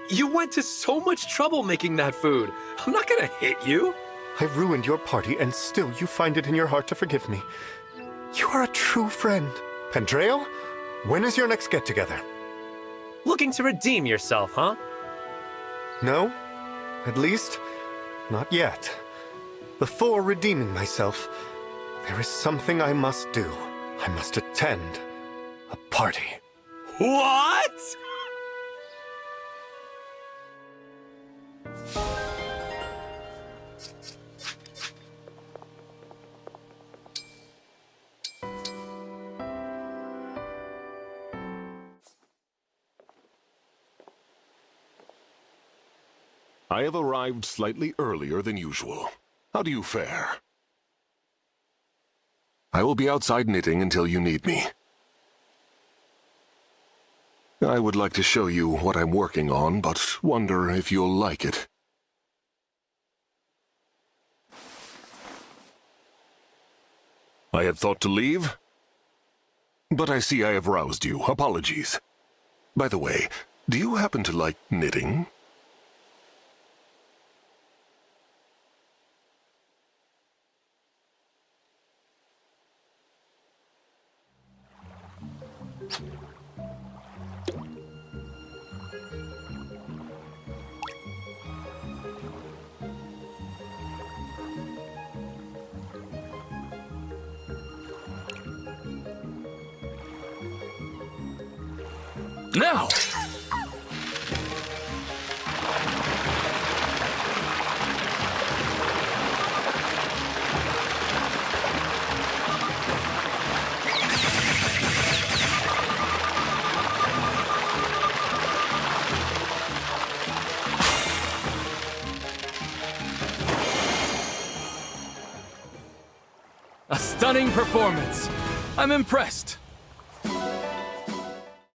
You went to so much trouble making that food. I'm not gonna hit you. I ruined your party, and still you find it in your heart to forgive me. You are a true friend. Pendreo, when is your next get-together? Looking to redeem yourself, huh? No, at least, not yet. Before redeeming myself, there is something I must do. I must attend a party. What? I have arrived slightly earlier than usual. How do you fare? I will be outside knitting until you need me. I would like to show you what I'm working on, but wonder if you'll like it. I had thought to leave, but I see I have roused you. Apologies. By the way, do you happen to like knitting? Now! A stunning performance. I'm impressed.